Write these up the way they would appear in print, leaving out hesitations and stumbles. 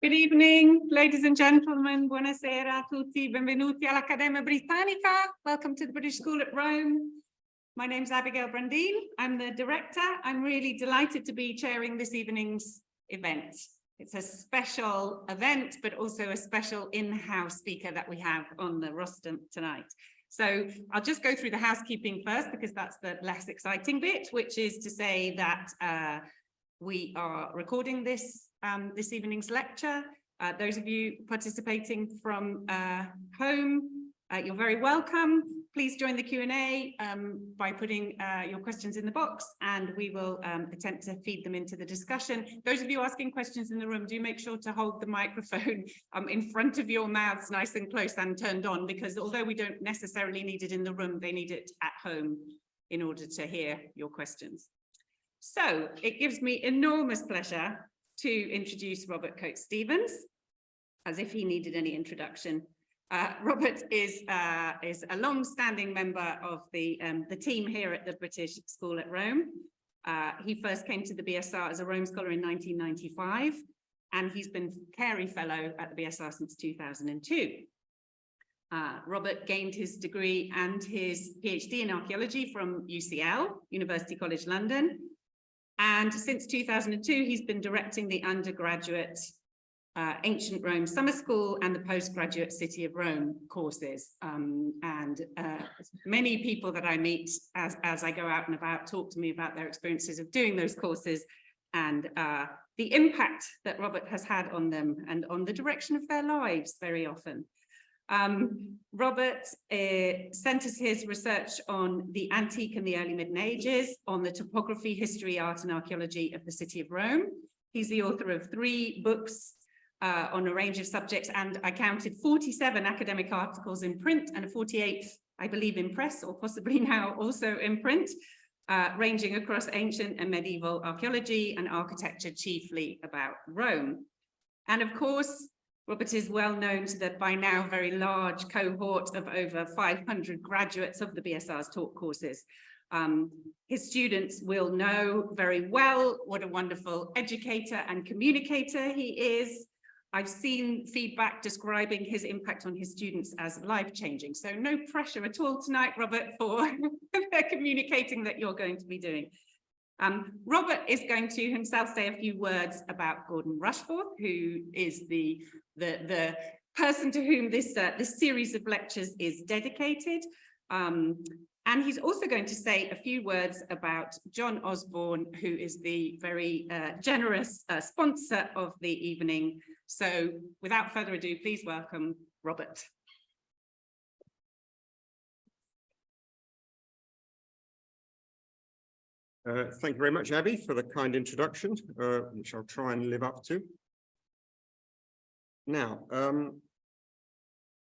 Good evening, ladies and gentlemen. Buonasera a tutti. Benvenuti all'Accademia Britannica. Welcome to the British School at Rome. My name's Abigail Brandine. I'm the director. I'm really delighted to be chairing this evening's event. It's a special event, but also a special in-house speaker that we have on the roster tonight. So I'll just go through the housekeeping first, because that's the less exciting bit, which is to say that we are recording this evening's lecture. Those of you participating from home, you're very welcome. Please join the Q&A by putting your questions in the box, and we will attempt to feed them into the discussion. Those of you asking questions in the room, do make sure to hold the microphone in front of your mouths nice and close and turned on, because although we don't necessarily need it in the room, they need it at home in order to hear your questions. So it gives me enormous pleasure to introduce Robert Coates-Stephens, as if he needed any introduction. Robert is a long-standing member of the team here at the British School at Rome. He first came to the BSR as a Rome scholar in 1995, and he's been Carey Fellow at the BSR since 2002. Robert gained his degree and his PhD in archaeology from UCL, University College London. And since 2002, he's been directing the undergraduate Ancient Rome Summer School and the postgraduate City of Rome courses. Many people that I meet as I go out and about talk to me about their experiences of doing those courses and the impact that Robert has had on them and on the direction of their lives very often. Robert centers his research on the antique and the early Middle Ages, on the topography, history, art, and archaeology of the city of Rome. He's the author of 3 books on a range of subjects, and I counted 47 academic articles in print and a 48th, I believe, in press, or possibly now also in print, ranging across ancient and medieval archaeology and architecture, chiefly about Rome. And of course, Robert is well known to the by now very large cohort of over 500 graduates of the BSR's taught courses. His students will know very well what a wonderful educator and communicator he is. I've seen feedback describing his impact on his students as life-changing. So no pressure at all tonight, Robert, for the communicating that you're going to be doing. Robert is going to himself say a few words about Gordon Rushforth, who is the person to whom this series of lectures is dedicated. And he's also going to say a few words about John Osborne, who is the very generous sponsor of the evening. So without further ado, please welcome Robert. Thank you very much, Abby, for the kind introduction, which I'll try and live up to. Now,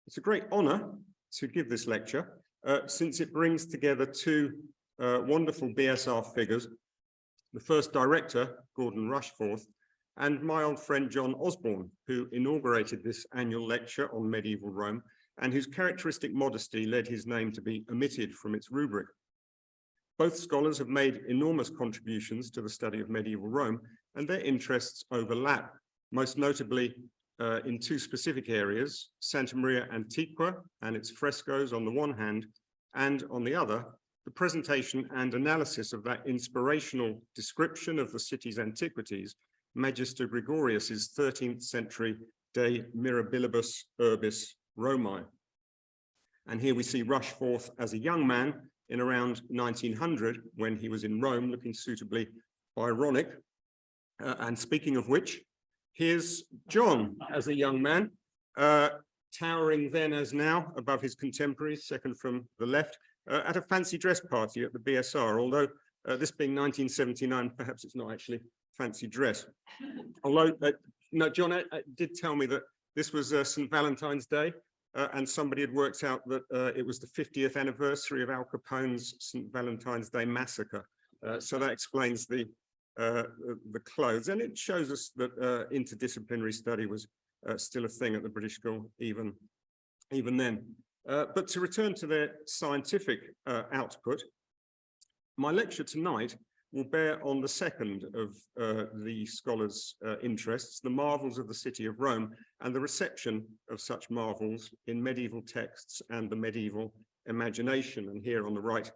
it's a great honor to give this lecture, since it brings together 2 wonderful BSR figures, the first director, Gordon Rushforth, and my old friend, John Osborne, who inaugurated this annual lecture on medieval Rome, and whose characteristic modesty led his name to be omitted from its rubric. Both scholars have made enormous contributions to the study of medieval Rome, and their interests overlap, most notably in 2 specific areas, Santa Maria Antiqua and its frescoes on the one hand, and on the other, the presentation and analysis of that inspirational description of the city's antiquities, Magister Gregorius's 13th century De Mirabilibus Urbis Romae. And here we see Rushforth as a young man in around 1900, when he was in Rome, looking suitably Byronic. And speaking of which, here's John as a young man, towering then as now above his contemporaries, second from the left, at a fancy dress party at the BSR, although this being 1979, perhaps it's not actually fancy dress. Although, no, John did tell me that this was St. Valentine's Day, and somebody had worked out that it was the 50th anniversary of Al Capone's St. Valentine's Day massacre. So that explains the clothes, and it shows us that interdisciplinary study was still a thing at the British School even then. But to return to their scientific output, my lecture tonight will bear on the second of the scholars' interests, the marvels of the city of Rome and the reception of such marvels in medieval texts and the medieval imagination. And here on the right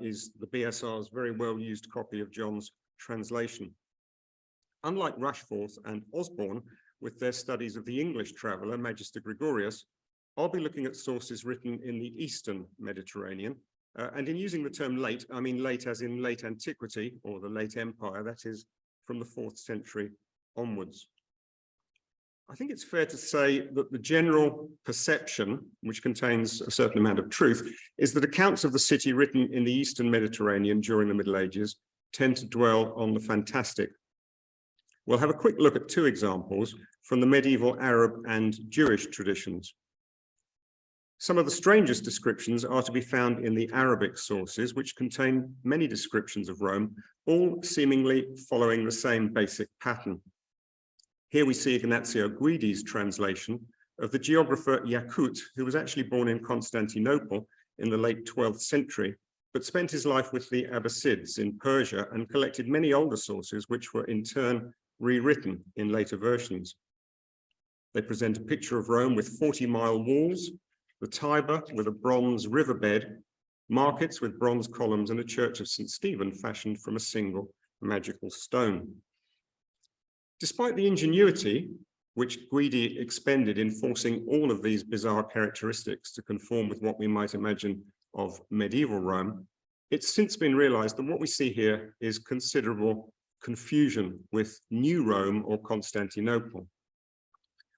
is the BSR's very well-used copy of John's translation. Unlike Rushforth and Osborne, with their studies of the English traveller, Magister Gregorius, I'll be looking at sources written in the Eastern Mediterranean. And in using the term late, I mean late as in late antiquity or the late empire, that is from the 4th century onwards. I think it's fair to say that the general perception, which contains a certain amount of truth, is that accounts of the city written in the Eastern Mediterranean during the Middle Ages tend to dwell on the fantastic. We'll have a quick look at two examples from the medieval Arab and Jewish traditions. Some of the strangest descriptions are to be found in the Arabic sources, which contain many descriptions of Rome, all seemingly following the same basic pattern. Here we see Ignazio Guidi's translation of the geographer Jâqût, who was actually born in Constantinople in the late 12th century, but spent his life with the Abbasids in Persia and collected many older sources, which were in turn rewritten in later versions. They present a picture of Rome with 40-mile walls, the Tiber with a bronze riverbed, markets with bronze columns, and a church of St. Stephen fashioned from a single magical stone. Despite the ingenuity which Guidi expended in forcing all of these bizarre characteristics to conform with what we might imagine of medieval Rome, it's since been realized that what we see here is considerable confusion with New Rome or Constantinople.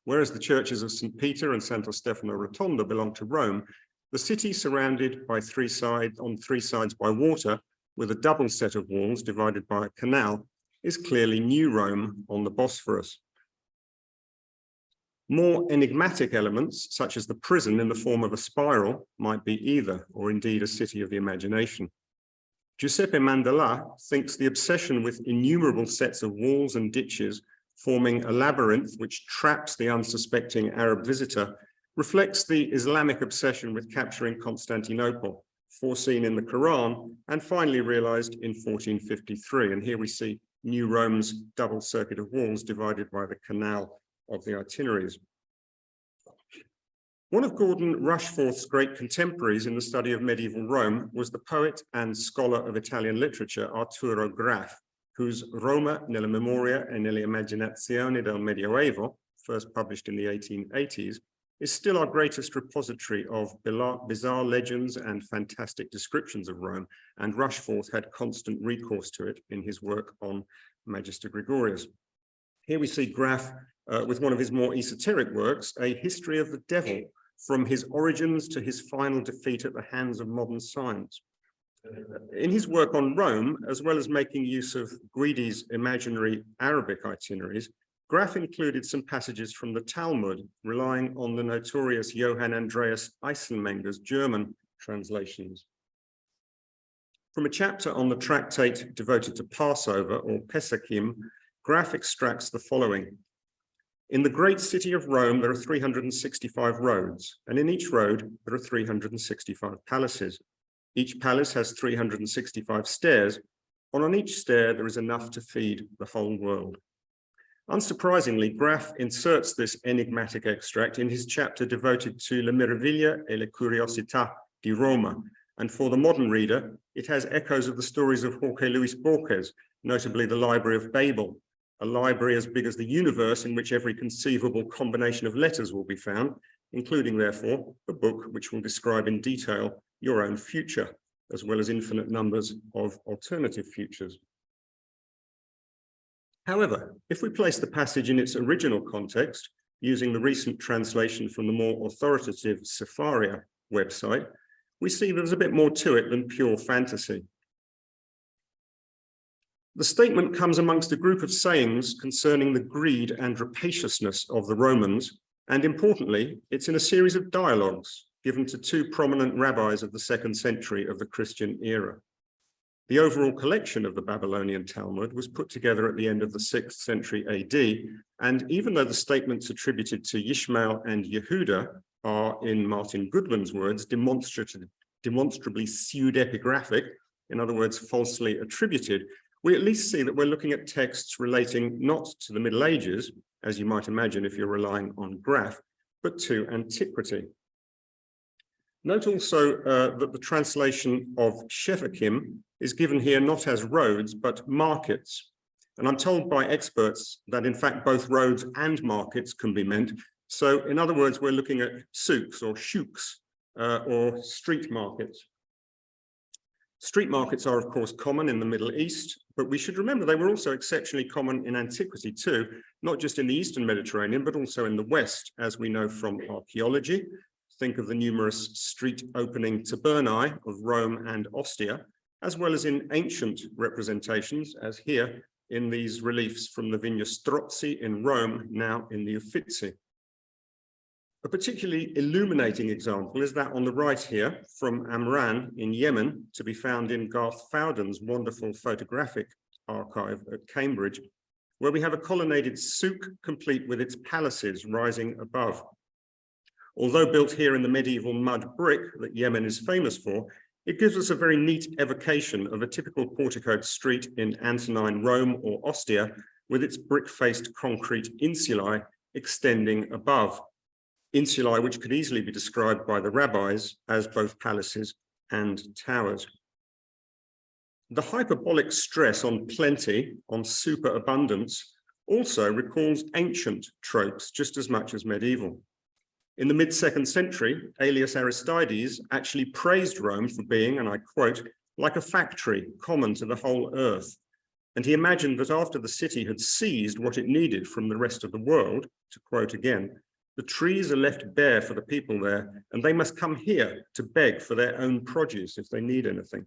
Whereas the churches of St. Peter and Santo Stefano Rotondo belong to Rome, the city surrounded by on three sides by water with a double set of walls divided by a canal is clearly New Rome on the Bosphorus. More enigmatic elements, such as the prison in the form of a spiral, might be either, or indeed a city of the imagination. Giuseppe Mandela thinks the obsession with innumerable sets of walls and ditches forming a labyrinth which traps the unsuspecting Arab visitor reflects the Islamic obsession with capturing Constantinople, foreseen in the Quran and finally realized in 1453. And here we see New Rome's double circuit of walls divided by the canal of the itineraries. One of Gordon Rushforth's great contemporaries in the study of medieval Rome was the poet and scholar of Italian literature, Arturo Graf, whose Roma nella memoria e nell'immaginazione del Medioevo, first published in the 1880s, is still our greatest repository of bizarre legends and fantastic descriptions of Rome, and Rushforth had constant recourse to it in his work on Magister Gregorius. Here we see Graf with one of his more esoteric works, A History of the Devil, from his origins to his final defeat at the hands of modern science. In his work on Rome, as well as making use of Guidi's imaginary Arabic itineraries, Graf included some passages from the Talmud, relying on the notorious Johann Andreas Eisenmenger's German translations. From a chapter on the tractate devoted to Passover, or Pesachim, Graf extracts the following. In the great city of Rome, there are 365 roads, and in each road, there are 365 palaces. Each palace has 365 stairs, and on each stair, there is enough to feed the whole world. Unsurprisingly, Graf inserts this enigmatic extract in his chapter devoted to Le Meraviglia e le Curiosità di Roma, and for the modern reader, it has echoes of the stories of Jorge Luis Borges, notably the Library of Babel, a library as big as the universe in which every conceivable combination of letters will be found, including, therefore, a book which will describe in detail your own future, as well as infinite numbers of alternative futures. However, if we place the passage in its original context, using the recent translation from the more authoritative Sepharia website, we see there's a bit more to it than pure fantasy. The statement comes amongst a group of sayings concerning the greed and rapaciousness of the Romans, and importantly, it's in a series of dialogues given to two prominent rabbis of the 2nd century of the Christian era. The overall collection of the Babylonian Talmud was put together at the end of the 6th century AD, and even though the statements attributed to Ishmael and Yehuda are, in Martin Goodwin's words, demonstrably pseudepigraphic, in other words, falsely attributed, we at least see that we're looking at texts relating not to the Middle Ages, as you might imagine if you're relying on Graf, but to antiquity. Note also that the translation of Shephakim is given here not as roads, but markets. And I'm told by experts that in fact both roads and markets can be meant. So in other words, we're looking at souks or shouks or street markets. Street markets are of course common in the Middle East, but we should remember they were also exceptionally common in antiquity too, not just in the Eastern Mediterranean, but also in the West, as we know from archaeology. Think of the numerous street opening tabernae of Rome and Ostia, as well as in ancient representations, as here in these reliefs from the Vigna Strozzi in Rome, now in the Uffizi. A particularly illuminating example is that on the right here from Amran in Yemen, to be found in Garth Fowden's wonderful photographic archive at Cambridge, where we have a colonnaded souk complete with its palaces rising above. Although built here in the medieval mud brick that Yemen is famous for, it gives us a very neat evocation of a typical porticoed street in Antonine Rome or Ostia, with its brick-faced concrete insulae extending above. Insulae which could easily be described by the rabbis as both palaces and towers. The hyperbolic stress on plenty, on superabundance, also recalls ancient tropes just as much as medieval. In the mid-2nd century, Aelius Aristides actually praised Rome for being, and I quote, like a factory common to the whole earth. And he imagined that after the city had seized what it needed from the rest of the world, to quote again, the trees are left bare for the people there, and they must come here to beg for their own produce if they need anything.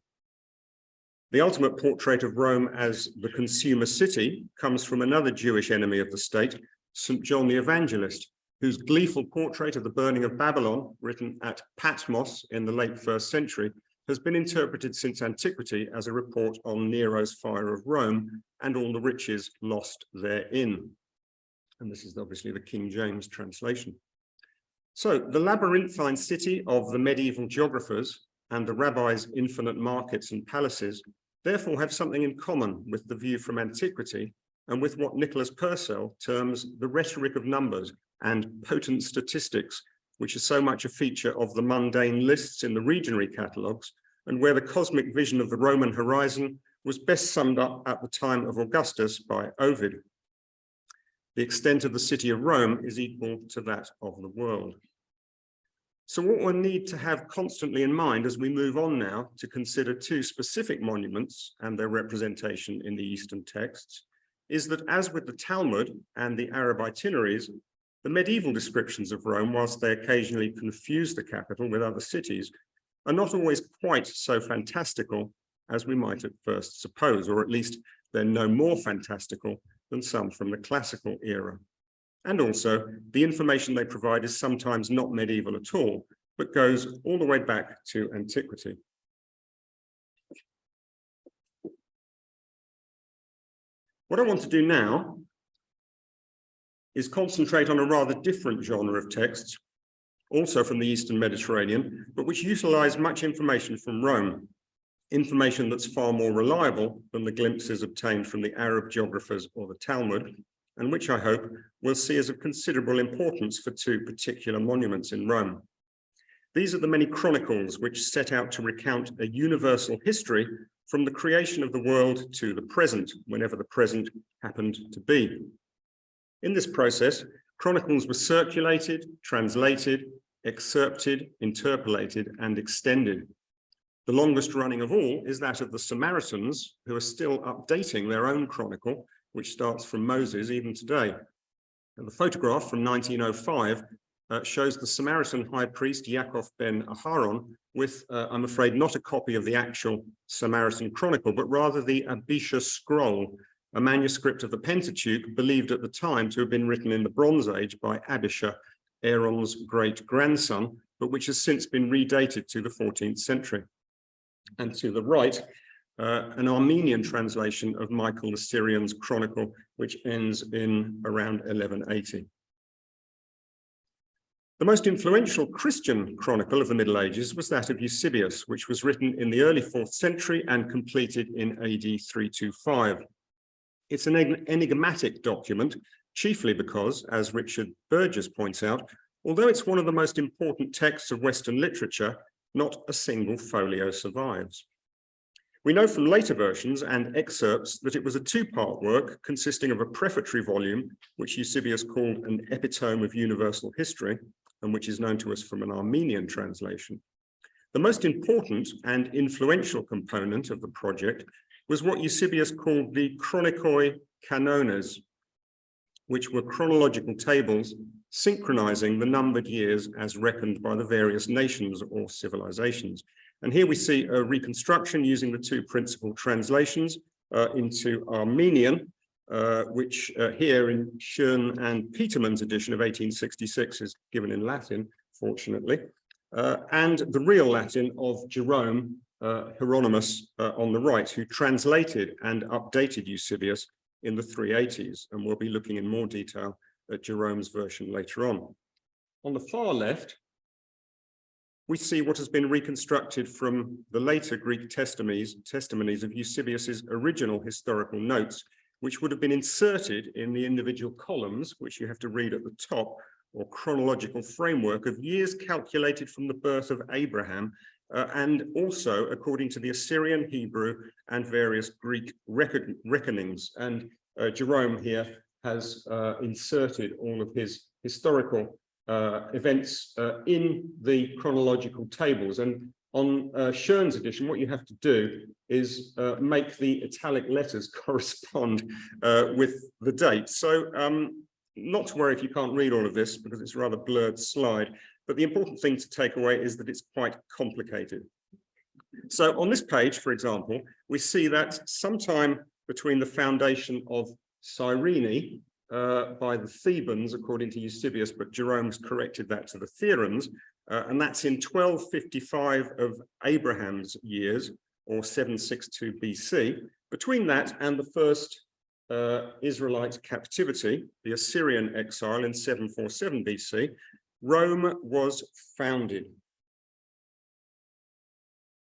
The ultimate portrait of Rome as the consumer city comes from another Jewish enemy of the state, St. John the Evangelist, whose gleeful portrait of the burning of Babylon, written at Patmos in the late 1st century, has been interpreted since antiquity as a report on Nero's fire of Rome and all the riches lost therein. And this is obviously the King James translation. So the labyrinthine city of the medieval geographers and the rabbis' infinite markets and palaces therefore have something in common with the view from antiquity and with what Nicholas Purcell terms the rhetoric of numbers and potent statistics, which is so much a feature of the mundane lists in the regionary catalogues, and where the cosmic vision of the Roman horizon was best summed up at the time of Augustus by Ovid. The extent of the city of Rome is equal to that of the world. So what we'll need to have constantly in mind as we move on now to consider two specific monuments and their representation in the Eastern texts is that, as with the Talmud and the Arab itineraries, the medieval descriptions of Rome, whilst they occasionally confuse the capital with other cities, are not always quite so fantastical as we might at first suppose, or at least they're no more fantastical than some from the classical era. And also, the information they provide is sometimes not medieval at all, but goes all the way back to antiquity. What I want to do now is concentrate on a rather different genre of texts, also from the Eastern Mediterranean, but which utilize much information from Rome, information that's far more reliable than the glimpses obtained from the Arab geographers or the Talmud, and which I hope we'll see as of considerable importance for two particular monuments in Rome. These are the Many Chronicles, which set out to recount a universal history from the creation of the world to the present, whenever the present happened to be. In this process, chronicles were circulated, translated, excerpted, interpolated, and extended. The longest running of all is that of the Samaritans, who are still updating their own chronicle, which starts from Moses even today. And the photograph from 1905 shows the Samaritan high priest Yaakov ben Aharon with, I'm afraid, not a copy of the actual Samaritan chronicle, but rather the Abisha scroll, a manuscript of the Pentateuch believed at the time to have been written in the Bronze Age by Abisha, Aaron's great-grandson, but which has since been redated to the 14th century. And to the right, an Armenian translation of Michael the Syrian's chronicle, which ends in around 1180. The most influential Christian chronicle of the Middle Ages was that of Eusebius, which was written in the early 4th century and completed in AD 325. It's an enigmatic document, chiefly because, as Richard Burgess points out, although it's one of the most important texts of Western literature, not a single folio survives. We know from later versions and excerpts that it was a two-part work consisting of a prefatory volume, which Eusebius called an epitome of universal history, and which is known to us from an Armenian translation. The most important and influential component of the project was what Eusebius called the chronikoi canones, which were chronological tables synchronizing the numbered years as reckoned by the various nations or civilizations. And here we see a reconstruction using the two principal translations into Armenian, which here in Schoen and Petermann's edition of 1866 is given in Latin, fortunately, and the real Latin of Jerome Hieronymus on the right, who translated and updated Eusebius in the 380s, and we'll be looking in more detail at Jerome's version later on. On the far left, we see what has been reconstructed from the later Greek testimonies of Eusebius's original historical notes, which would have been inserted in the individual columns, which you have to read at the top, or chronological framework of years calculated from the birth of Abraham, and also according to the Assyrian, Hebrew, and various Greek reckonings. And Jerome here has inserted all of his historical events in the chronological tables. And on Schoen's edition, what you have to do is make the italic letters correspond with the date. So not to worry if you can't read all of this, because it's a rather blurred slide, but the important thing to take away is that it's quite complicated. So on this page, for example, we see that sometime between the foundation of Cyrene by the Thebans, according to Eusebius, but Jerome's corrected that to the Therans, and that's in 1255 of Abraham's years, or 762 BC. Between that and the first Israelite captivity, the Assyrian exile in 747 BC, Rome was founded,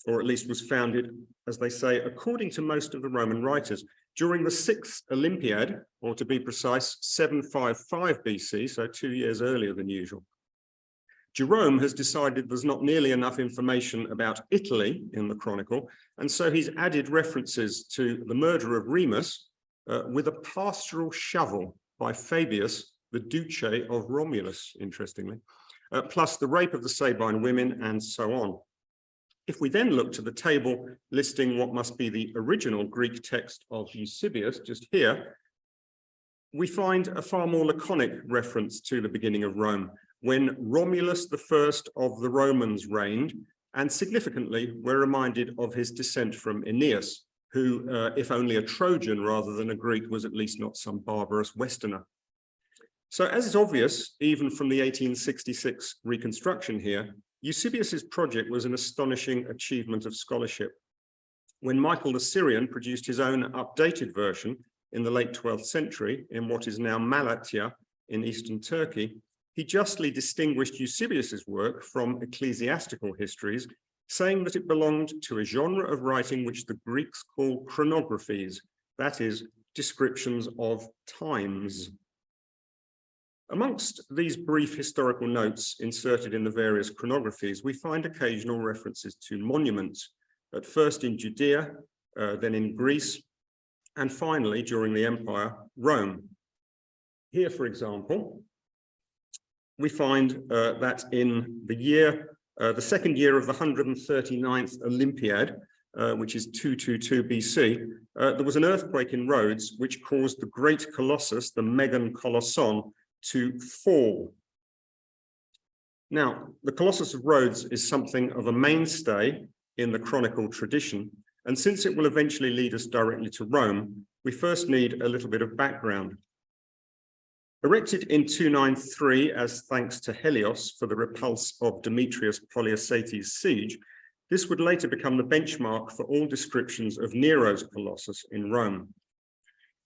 or at least was founded, as they say, according to most of the Roman writers, during the 6th Olympiad, or to be precise, 755 BC, so 2 years earlier than usual. Jerome has decided there's not nearly enough information about Italy in the chronicle, and so he's added references to the murder of Remus with a pastoral shovel by Fabius, the Duce of Romulus, interestingly, plus the rape of the Sabine women and so on. If we then look to the table listing what must be the original Greek text of Eusebius, just here, we find a far more laconic reference to the beginning of Rome, when Romulus I of the Romans reigned, and significantly, we're reminded of his descent from Aeneas, who, if only a Trojan rather than a Greek, was at least not some barbarous Westerner. So as is obvious, even from the 1866 reconstruction here, Eusebius's project was an astonishing achievement of scholarship. When Michael the Syrian produced his own updated version in the late 12th century in what is now Malatya in eastern Turkey, he justly distinguished Eusebius's work from ecclesiastical histories, saying that it belonged to a genre of writing which the Greeks call chronographies, that is, descriptions of times. Amongst these brief historical notes inserted in the various chronographies, we find occasional references to monuments, at first in Judea, then in Greece, and finally, during the Empire, Rome. Here, for example, we find that in the year, the second year of the 139th Olympiad, which is 222 BC, there was an earthquake in Rhodes, which caused the great Colossus, the Megan Colosson, to fall. Now, the Colossus of Rhodes is something of a mainstay in the chronicle tradition, and since it will eventually lead us directly to Rome, we first need a little bit of background. Erected in 293 as thanks to Helios for the repulse of Demetrius Poliorcetes' siege, this would later become the benchmark for all descriptions of Nero's Colossus in Rome.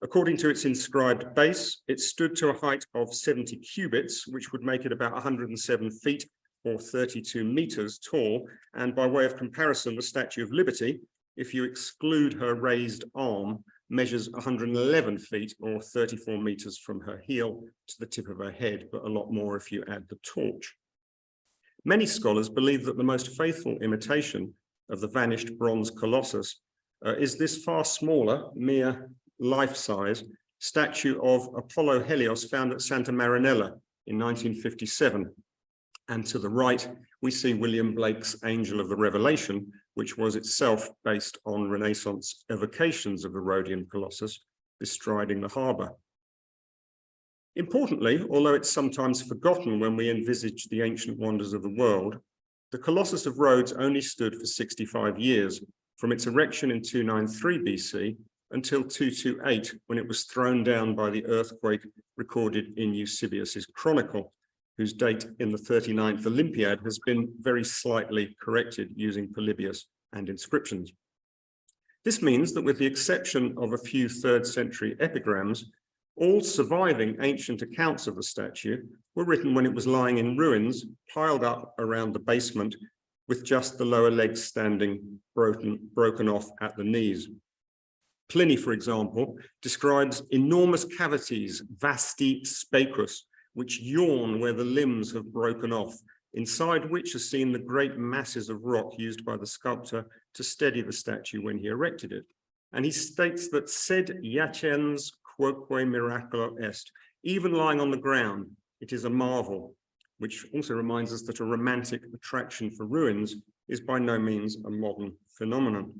According to its inscribed base, it stood to a height of 70 cubits, which would make it about 107 feet or 32 meters tall. And by way of comparison, the Statue of Liberty, if you exclude her raised arm, measures 111 feet or 34 meters from her heel to the tip of her head, but a lot more if you add the torch. Many scholars believe that the most faithful imitation of the vanished bronze Colossus is this far smaller, mere life-size statue of Apollo Helios found at Santa Marinella in 1957. And to the right, we see William Blake's Angel of the Revelation, which was itself based on Renaissance evocations of the Rhodian Colossus bestriding the harbour. Importantly, although it's sometimes forgotten when we envisage the ancient wonders of the world, the Colossus of Rhodes only stood for 65 years, from its erection in 293 BC until 228, when it was thrown down by the earthquake recorded in Eusebius's Chronicle, whose date in the 39th Olympiad has been very slightly corrected using Polybius and inscriptions. This means that with the exception of a few 3rd century epigrams, all surviving ancient accounts of the statue were written when it was lying in ruins, piled up around the basement, with just the lower legs standing broken off at the knees. Pliny, for example, describes enormous cavities, vasti spacus, which yawn where the limbs have broken off, inside which are seen the great masses of rock used by the sculptor to steady the statue when he erected it. And he states that sed iacens quoque miraculo est, even lying on the ground, it is a marvel, which also reminds us that a romantic attraction for ruins is by no means a modern phenomenon.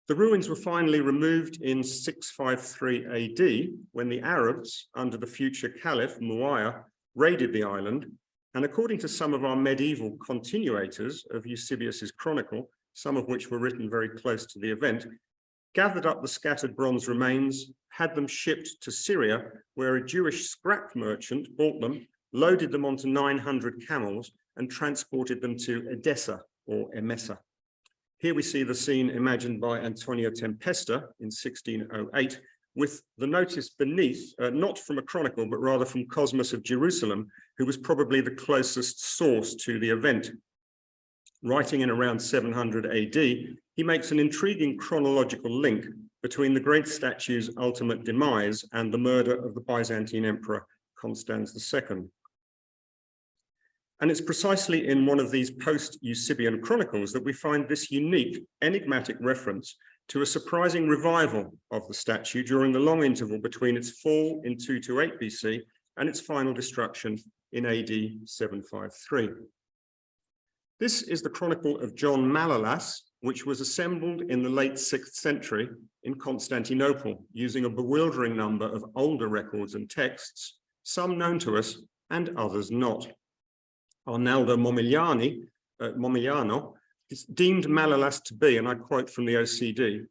The ruins were finally removed in 653 AD when the Arabs, under the future Caliph Muawiyah, raided the island, and according to some of our medieval continuators of Eusebius's Chronicle, some of which were written very close to the event, gathered up the scattered bronze remains, had them shipped to Syria, where a Jewish scrap merchant bought them, loaded them onto 900 camels, and transported them to Edessa or Emesa. Here we see the scene imagined by Antonio Tempesta in 1608, with the notice beneath, not from a chronicle, but rather from Cosmas of Jerusalem, who was probably the closest source to the event. Writing in around 700 AD, he makes an intriguing chronological link between the great statue's ultimate demise and the murder of the Byzantine Emperor Constans II. And it's precisely in one of these post-Eusebian chronicles that we find this unique, enigmatic reference to a surprising revival of the statue during the long interval between its fall in 228 BC and its final destruction in AD 753. This is the Chronicle of John Malalas, which was assembled in the late 6th century in Constantinople, using a bewildering number of older records and texts, some known to us and others not. Arnaldo Momigliano deemed Malalas to be, and I quote from the OCD,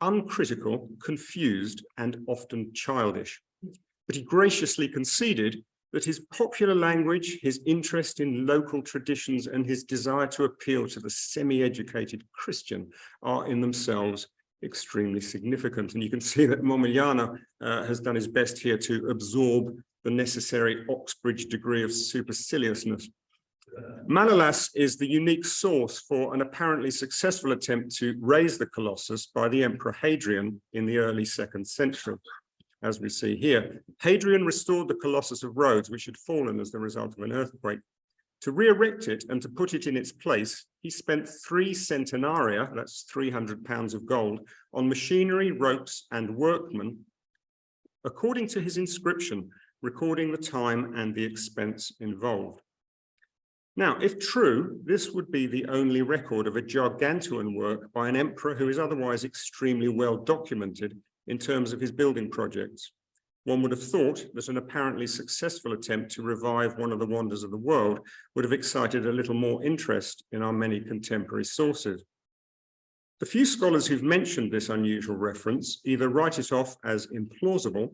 uncritical, confused, and often childish. But he graciously conceded that his popular language, his interest in local traditions, and his desire to appeal to the semi-educated Christian are in themselves extremely significant. And you can see that Momigliano has done his best here to absorb the necessary Oxbridge degree of superciliousness. Malalas is the unique source for an apparently successful attempt to raise the Colossus by the Emperor Hadrian in the early 2nd century. As we see here, Hadrian restored the Colossus of Rhodes, which had fallen as the result of an earthquake. To re-erect it and to put it in its place, he spent 3 centenaria, that's 300 pounds of gold, on machinery, ropes, and workmen, according to his inscription, recording the time and the expense involved. Now, if true, this would be the only record of a gargantuan work by an emperor who is otherwise extremely well documented in terms of his building projects. One would have thought that an apparently successful attempt to revive one of the wonders of the world would have excited a little more interest in our many contemporary sources. The few scholars who've mentioned this unusual reference either write it off as implausible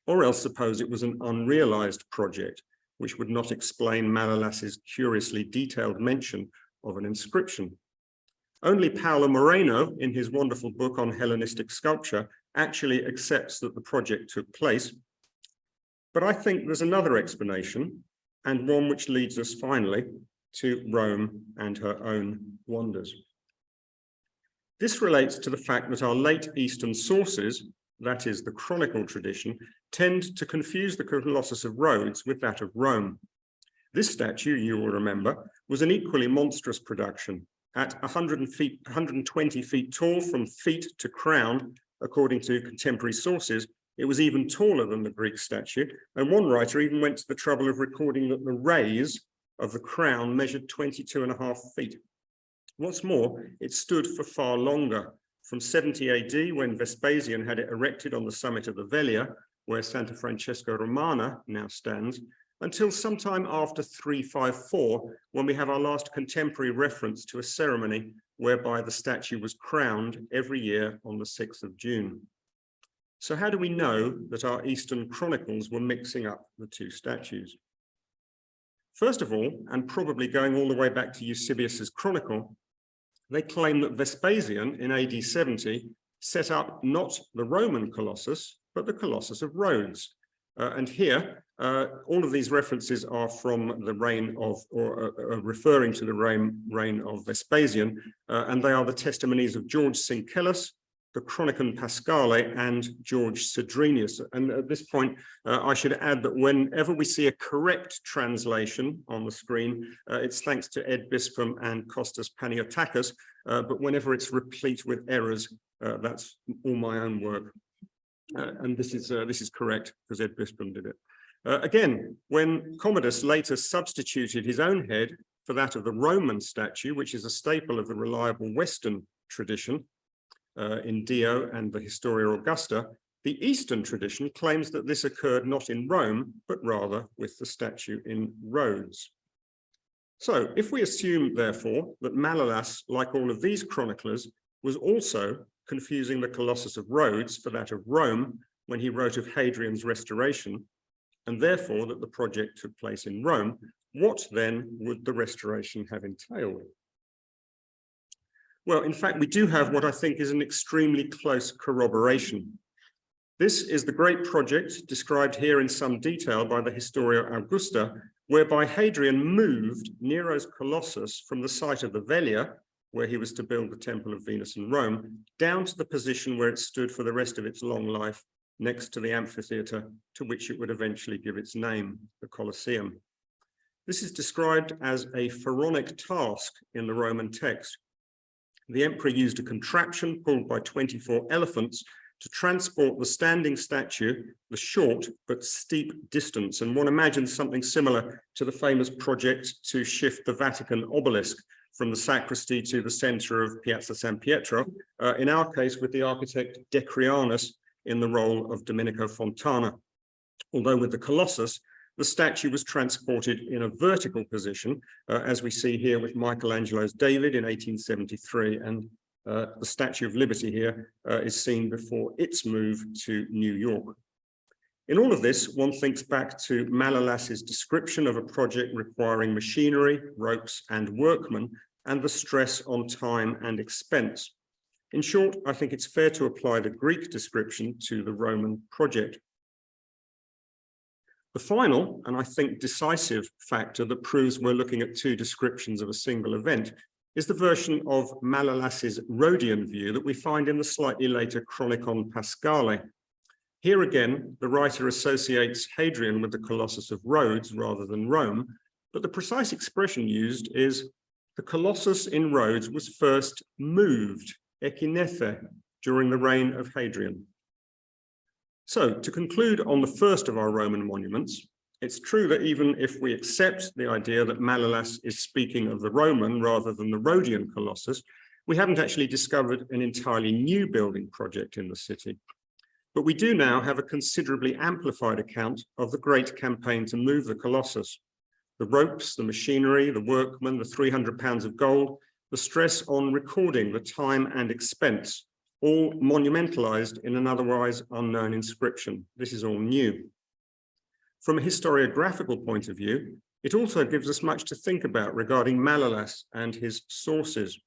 or else suppose it was an unrealized project, which would not explain Malalas's curiously detailed mention of an inscription. Only Paulo Moreno, in his wonderful book on Hellenistic sculpture, actually accepts that the project took place. But I think there's another explanation, and one which leads us finally to Rome and her own wonders. This relates to the fact that our late Eastern sources, that is the chronicle tradition, tend to confuse the Colossus of Rhodes with that of Rome. This statue, you will remember, was an equally monstrous production. At 120 feet tall from feet to crown, according to contemporary sources, it was even taller than the Greek statue, and one writer even went to the trouble of recording that the rays of the crown measured 22.5 feet. What's more, it stood for far longer, from 70 AD, when Vespasian had it erected on the summit of the Velia, where Santa Francesca Romana now stands, until sometime after 354, when we have our last contemporary reference to a ceremony whereby the statue was crowned every year on the 6th of June. So how do we know that our Eastern Chronicles were mixing up the two statues? First of all, and probably going all the way back to Eusebius's Chronicle, they claim that Vespasian in AD 70 set up not the Roman Colossus, but the Colossus of Rhodes. And here, all of these references are from the reign of, or referring to the reign of Vespasian, and they are the testimonies of George Syncellus, the Chronicon Paschale, and George Cedrenius. And at this point, I should add that whenever we see a correct translation on the screen, it's thanks to Ed Bispam and Costas Paniotakis, but whenever it's replete with errors, that's all my own work. And this is correct because Ed Bispam did it. Again, when Commodus later substituted his own head for that of the Roman statue, which is a staple of the reliable Western tradition, in Dio and the Historia Augusta, the Eastern tradition claims that this occurred not in Rome, but rather with the statue in Rhodes. So if we assume, therefore, that Malalas, like all of these chroniclers, was also confusing the Colossus of Rhodes for that of Rome when he wrote of Hadrian's restoration, and therefore that the project took place in Rome, what then would the restoration have entailed? Well, in fact, we do have what I think is an extremely close corroboration. This is the great project described here in some detail by the Historia Augusta, whereby Hadrian moved Nero's Colossus from the site of the Velia, where he was to build the Temple of Venus in Rome, down to the position where it stood for the rest of its long life, next to the amphitheatre to which it would eventually give its name, the Colosseum. This is described as a pharaonic task in the Roman text. The emperor used a contraption pulled by 24 elephants to transport the standing statue the short but steep distance. And one imagines something similar to the famous project to shift the Vatican obelisk from the sacristy to the center of Piazza San Pietro, in our case with the architect Decrianus in the role of Domenico Fontana. Although with the Colossus, the statue was transported in a vertical position, as we see here with Michelangelo's David in 1873, and the Statue of Liberty here is seen before its move to New York. In all of this, one thinks back to Malalas's description of a project requiring machinery, ropes, and workmen, and the stress on time and expense. In short, I think it's fair to apply the Greek description to the Roman project. The final, and I think decisive, factor that proves we're looking at two descriptions of a single event is the version of Malalas's Rhodian view that we find in the slightly later Chronicon Paschale. Here again, the writer associates Hadrian with the Colossus of Rhodes rather than Rome, but the precise expression used is the Colossus in Rhodes was first moved, ekinethe, during the reign of Hadrian. So, to conclude on the first of our Roman monuments, it's true that even if we accept the idea that Malalas is speaking of the Roman rather than the Rhodian Colossus, we haven't actually discovered an entirely new building project in the city. But we do now have a considerably amplified account of the great campaign to move the Colossus. The ropes, the machinery, the workmen, the 300 pounds of gold, the stress on recording the time and expense, all monumentalized in an otherwise unknown inscription. This is all new. From a historiographical point of view, it also gives us much to think about regarding Malalas and his sources.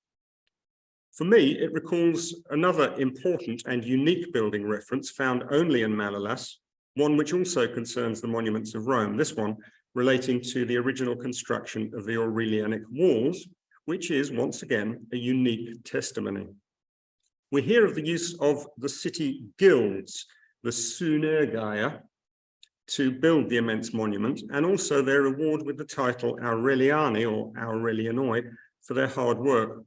For me, it recalls another important and unique building reference found only in Malolas, one which also concerns the monuments of Rome, this one relating to the original construction of the Aurelianic walls, which is once again a unique testimony. We hear of the use of the city guilds, the Synergaia, to build the immense monument, and also their reward with the title Aureliani or Aurelianoi for their hard work.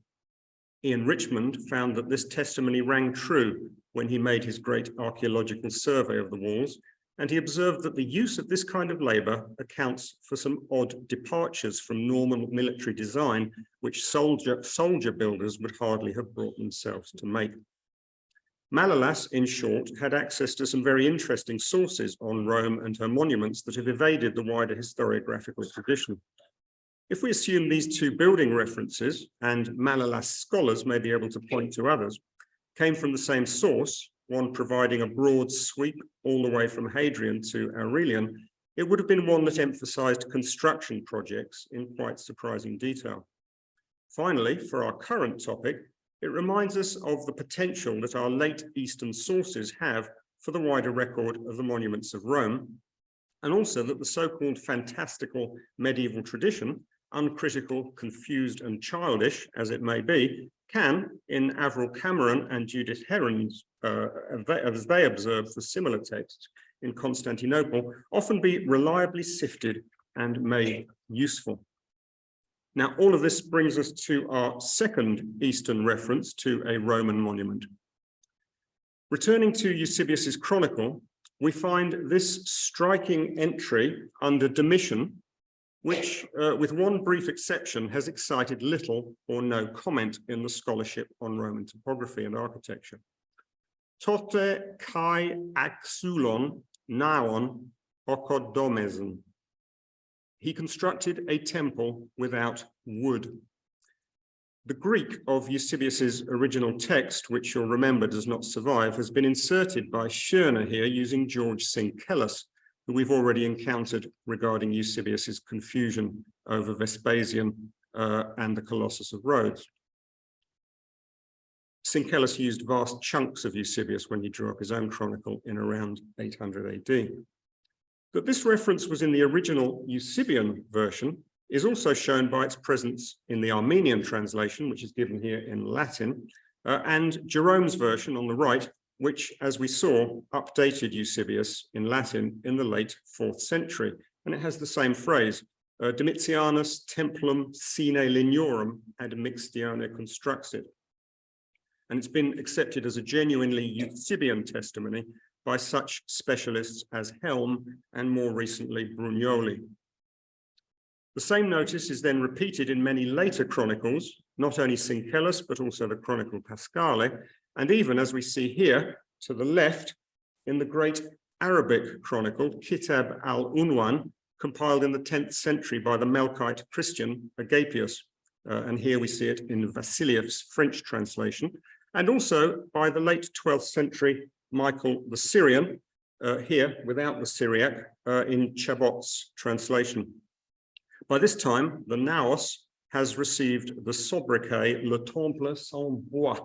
Ian Richmond found that this testimony rang true when he made his great archaeological survey of the walls, and he observed that the use of this kind of labor accounts for some odd departures from normal military design, which soldier builders would hardly have brought themselves to make. Malolas, in short, had access to some very interesting sources on Rome and her monuments that have evaded the wider historiographical tradition. If we assume these two building references, and Malolas scholars may be able to point to others, came from the same source, one providing a broad sweep all the way from Hadrian to Aurelian, it would have been one that emphasized construction projects in quite surprising detail. Finally, for our current topic, it reminds us of the potential that our late Eastern sources have for the wider record of the monuments of Rome, and also that the so-called fantastical medieval tradition, uncritical, confused, and childish as it may be, can, in Avril Cameron and Judith Heron's, as they observe for similar texts in Constantinople, often be reliably sifted and made useful. Now, all of this brings us to our second Eastern reference to a Roman monument. Returning to Eusebius's Chronicle, we find this striking entry under Domitian, which, with one brief exception, has excited little or no comment in the scholarship on Roman topography and architecture. Tote kai axulon naon okodomesen. He constructed a temple without wood. The Greek of Eusebius's original text, which you'll remember does not survive, has been inserted by Schirner here using George Syncellus, who we've already encountered regarding Eusebius's confusion over Vespasian and the Colossus of Rhodes. Syncellus used vast chunks of Eusebius when he drew up his own chronicle in around 800 AD. That this reference was in the original Eusebian version is also shown by its presence in the Armenian translation, which is given here in Latin, and Jerome's version on the right, which, as we saw, updated Eusebius in Latin in the late 4th century. And it has the same phrase, Domitianus templum sine lignorum admixtione construxit. And it's been accepted as a genuinely Eusebian testimony by such specialists as Helm and more recently Brugnoli. The same notice is then repeated in many later chronicles, not only Syncellus, but also the Chronicle Paschale, and even, as we see here to the left, in the great Arabic chronicle, Kitab al-Unwan, compiled in the 10th century by the Melkite Christian Agapius. And here we see it in Vasiliev's French translation, and also by the late 12th century Michael the Syrian, here without the Syriac, in Chabot's translation. By this time, the Naos has received the sobriquet Le Temple sans bois,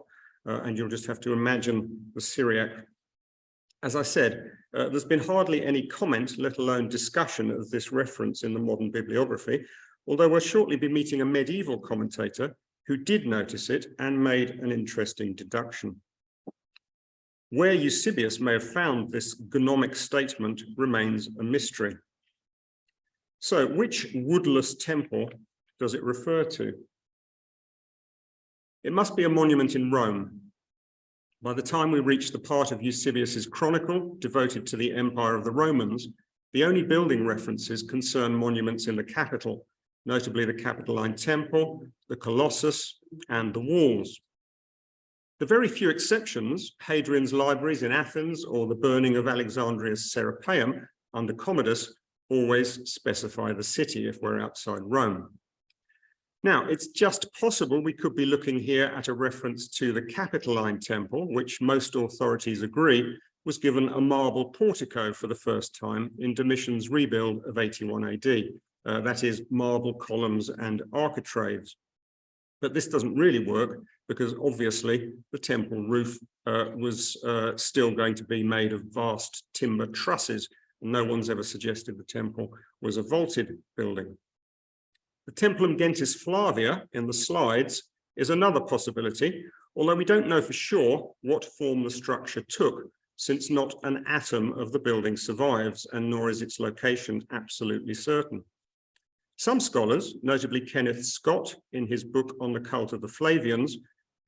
and you'll just have to imagine the Syriac. As I said, there's been hardly any comment, let alone discussion of this reference in the modern bibliography, although we'll shortly be meeting a medieval commentator who did notice it and made an interesting deduction. Where Eusebius may have found this gnomic statement remains a mystery. So, which woodless temple does it refer to? It must be a monument in Rome. By the time we reach the part of Eusebius's Chronicle devoted to the Empire of the Romans, the only building references concern monuments in the capital, notably the Capitoline Temple, the Colossus, and the walls. The very few exceptions, Hadrian's libraries in Athens or the burning of Alexandria's Serapeum under Commodus, always specify the city if we're outside Rome. Now, it's just possible we could be looking here at a reference to the Capitoline Temple, which most authorities agree was given a marble portico for the first time in Domitian's rebuild of 81 AD. That is, marble columns and architraves. But this doesn't really work because obviously the temple roof was still going to be made of vast timber trusses. No one's ever suggested the temple was a vaulted building. The Templum Gentis Flavia in the slides is another possibility, although we don't know for sure what form the structure took, since not an atom of the building survives, and nor is its location absolutely certain. Some scholars, notably Kenneth Scott in his book on the cult of the Flavians,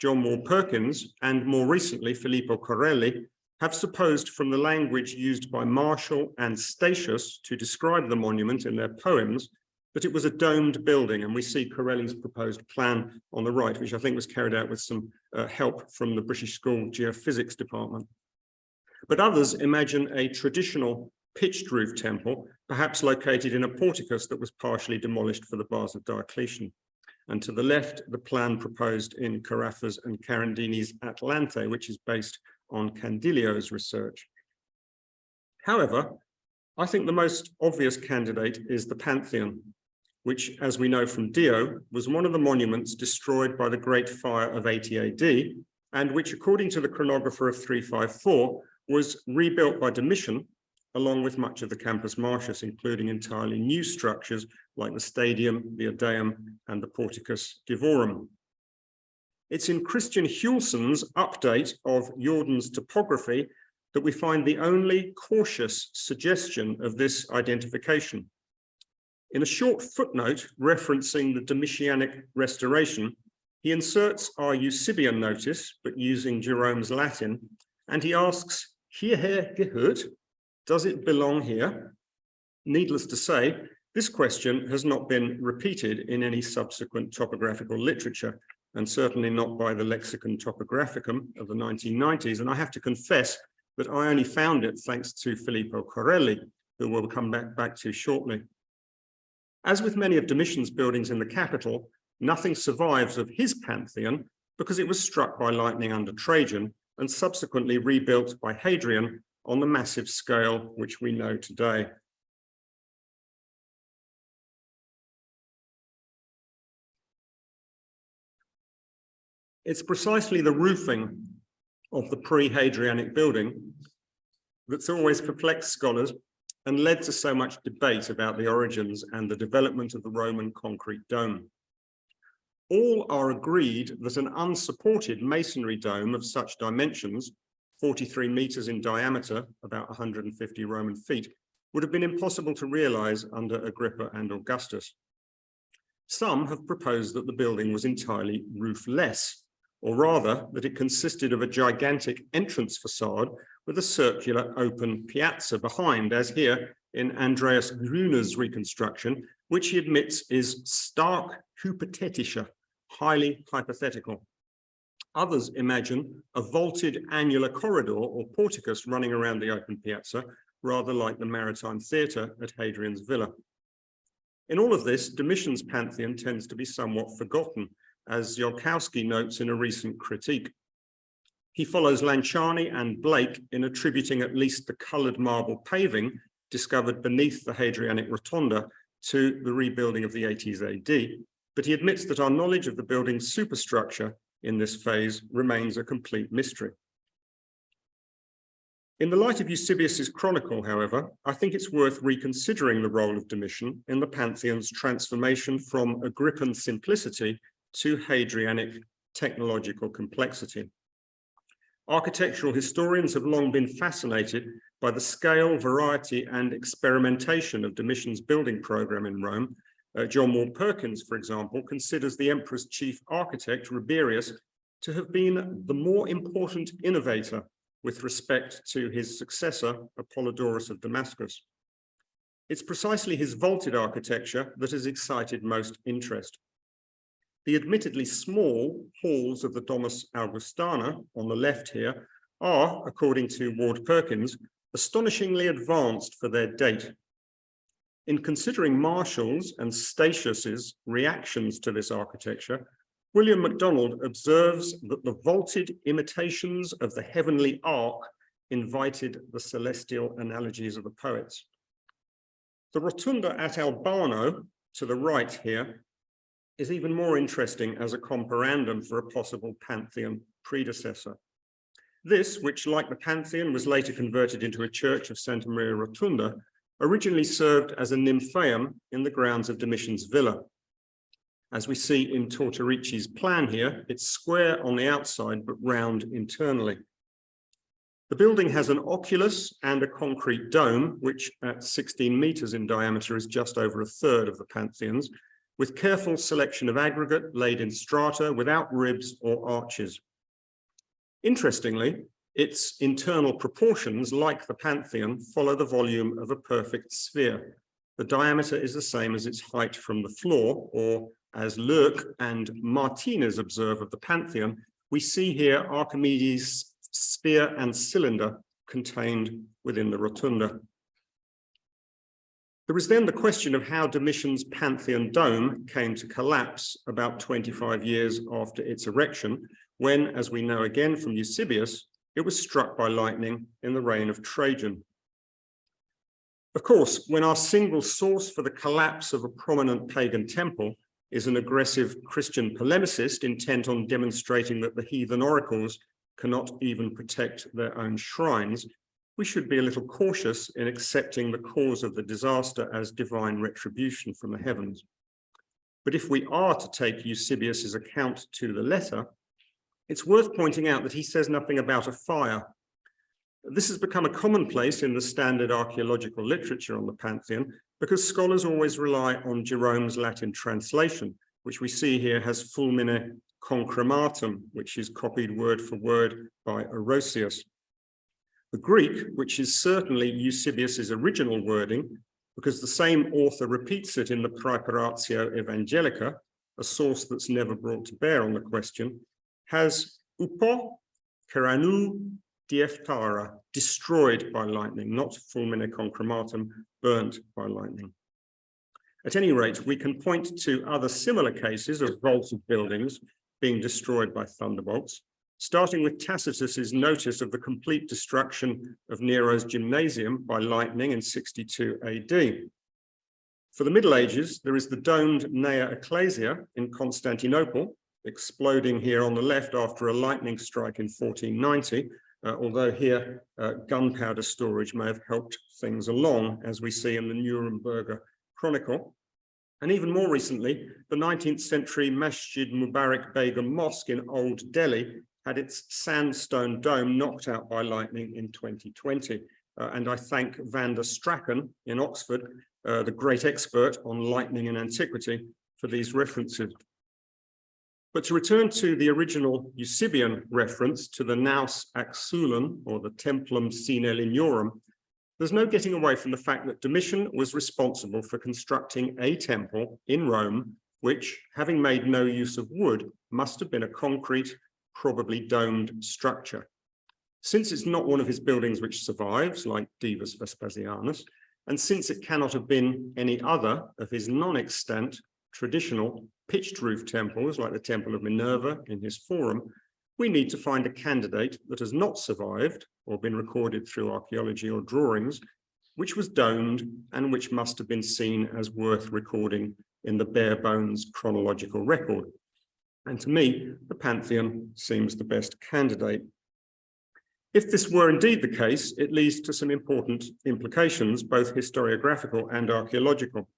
John Moore Perkins, and more recently Filippo Corelli, have supposed from the language used by Martial and Statius to describe the monument in their poems that it was a domed building, and we see Corelli's proposed plan on the right, which I think was carried out with some help from the British School Geophysics Department. But others imagine a traditional pitched roof temple, perhaps located in a porticus that was partially demolished for the baths of Diocletian. And to the left, the plan proposed in Carafa's and Carandini's Atlante, which is based on Candilio's research. However, I think the most obvious candidate is the Pantheon, which, as we know from Dio, was one of the monuments destroyed by the Great Fire of 80 AD, and which, according to the chronographer of 354, was rebuilt by Domitian, along with much of the Campus Martius, including entirely new structures like the Stadium, the Odeum, and the Porticus Divorum. It's in Christian Hulson's update of Jordan's topography that we find the only cautious suggestion of this identification. In a short footnote referencing the Domitianic restoration, he inserts our Eusebian notice, but using Jerome's Latin, and he asks, hierher gehört, does it belong here? Needless to say, this question has not been repeated in any subsequent topographical literature, and certainly not by the Lexicon Topographicum of the 1990s. And I have to confess that I only found it thanks to Filippo Corelli, who we'll come back to shortly. As with many of Domitian's buildings in the capital, nothing survives of his Pantheon because it was struck by lightning under Trajan and subsequently rebuilt by Hadrian on the massive scale which we know today. It's precisely the roofing of the pre-Hadrianic building that's always perplexed scholars and led to so much debate about the origins and the development of the Roman concrete dome. All are agreed that an unsupported masonry dome of such dimensions, 43 meters in diameter, about 150 Roman feet, would have been impossible to realize under Agrippa and Augustus. Some have proposed that the building was entirely roofless, or rather that it consisted of a gigantic entrance facade with a circular open piazza behind, as here in Andreas Grüner's reconstruction, which he admits is stark hypothetischer, highly hypothetical. Others imagine a vaulted annular corridor or porticus running around the open piazza, rather like the Maritime Theatre at Hadrian's Villa. In all of this, Domitian's Pantheon tends to be somewhat forgotten, as Jolkowski notes in a recent critique. He follows Lanciani and Blake in attributing at least the coloured marble paving discovered beneath the Hadrianic Rotunda to the rebuilding of the 80s AD, but he admits that our knowledge of the building's superstructure in this phase remains a complete mystery. In the light of Eusebius's chronicle, however, I think it's worth reconsidering the role of Domitian in the Pantheon's transformation from Agrippan simplicity to Hadrianic technological complexity. Architectural historians have long been fascinated by the scale, variety, and experimentation of Domitian's building program in Rome. John Moore Perkins, for example, considers the emperor's chief architect, Rabirius, to have been the more important innovator with respect to his successor, Apollodorus of Damascus. It's precisely his vaulted architecture that has excited most interest. The admittedly small halls of the Domus Augustana on the left here are, according to Ward Perkins, astonishingly advanced for their date. In considering Martial's and Statius's reactions to this architecture, William MacDonald observes that the vaulted imitations of the heavenly ark invited the celestial analogies of the poets. The rotunda at Albano, to the right here, is even more interesting as a comparandum for a possible Pantheon predecessor. This, which like the Pantheon was later converted into a church of Santa Maria Rotunda, originally served as a nymphaeum in the grounds of Domitian's villa. As we see in Tortorici's plan here, it's square on the outside but round internally. The building has an oculus and a concrete dome, which at 16 meters in diameter is just over a third of the Pantheon's, with careful selection of aggregate laid in strata without ribs or arches. Interestingly, its internal proportions, like the Pantheon, follow the volume of a perfect sphere. The diameter is the same as its height from the floor, or as Lurk and Martinez observe of the Pantheon, we see here Archimedes' sphere and cylinder contained within the rotunda. There is then the question of how Domitian's Pantheon Dome came to collapse about 25 years after its erection, when, as we know again from Eusebius, it was struck by lightning in the reign of Trajan. Of course, when our single source for the collapse of a prominent pagan temple is an aggressive Christian polemicist intent on demonstrating that the heathen oracles cannot even protect their own shrines, we should be a little cautious in accepting the cause of the disaster as divine retribution from the heavens. But if we are to take Eusebius's account to the letter, it's worth pointing out that he says nothing about a fire. This has become a commonplace in the standard archaeological literature on the Pantheon because scholars always rely on Jerome's Latin translation, which we see here has fulmine concrematum, which is copied word for word by Orosius. The Greek, which is certainly Eusebius's original wording, because the same author repeats it in the Praeparatio Evangelica, a source that's never brought to bear on the question, has upo keranu dieftara, destroyed by lightning, not fulmine concrematum, burnt by lightning. At any rate, we can point to other similar cases of vaulted buildings being destroyed by thunderbolts, starting with Tacitus's notice of the complete destruction of Nero's gymnasium by lightning in 62 AD. For the Middle Ages, there is the domed Nea Ecclesia in Constantinople, exploding here on the left after a lightning strike in 1490, although here gunpowder storage may have helped things along, as we see in the Nuremberger Chronicle. And even more recently, the 19th century Masjid Mubarak Begum Mosque in Old Delhi had its sandstone dome knocked out by lightning in 2020. And I thank Van der Stracken in Oxford, the great expert on lightning in antiquity, for these references. But to return to the original Eusebian reference to the Naus Axulum, or the Templum Sine Lignorum, there's no getting away from the fact that Domitian was responsible for constructing a temple in Rome, which, having made no use of wood, must have been a concrete, probably domed structure. Since it's not one of his buildings which survives, like Divus Vespasianus, and since it cannot have been any other of his non-extant, traditional, pitched roof temples, like the Temple of Minerva in his Forum, we need to find a candidate that has not survived or been recorded through archaeology or drawings, which was domed and which must have been seen as worth recording in the bare bones chronological record. And to me, the Pantheon seems the best candidate. If this were indeed the case, it leads to some important implications, both historiographical and archaeological.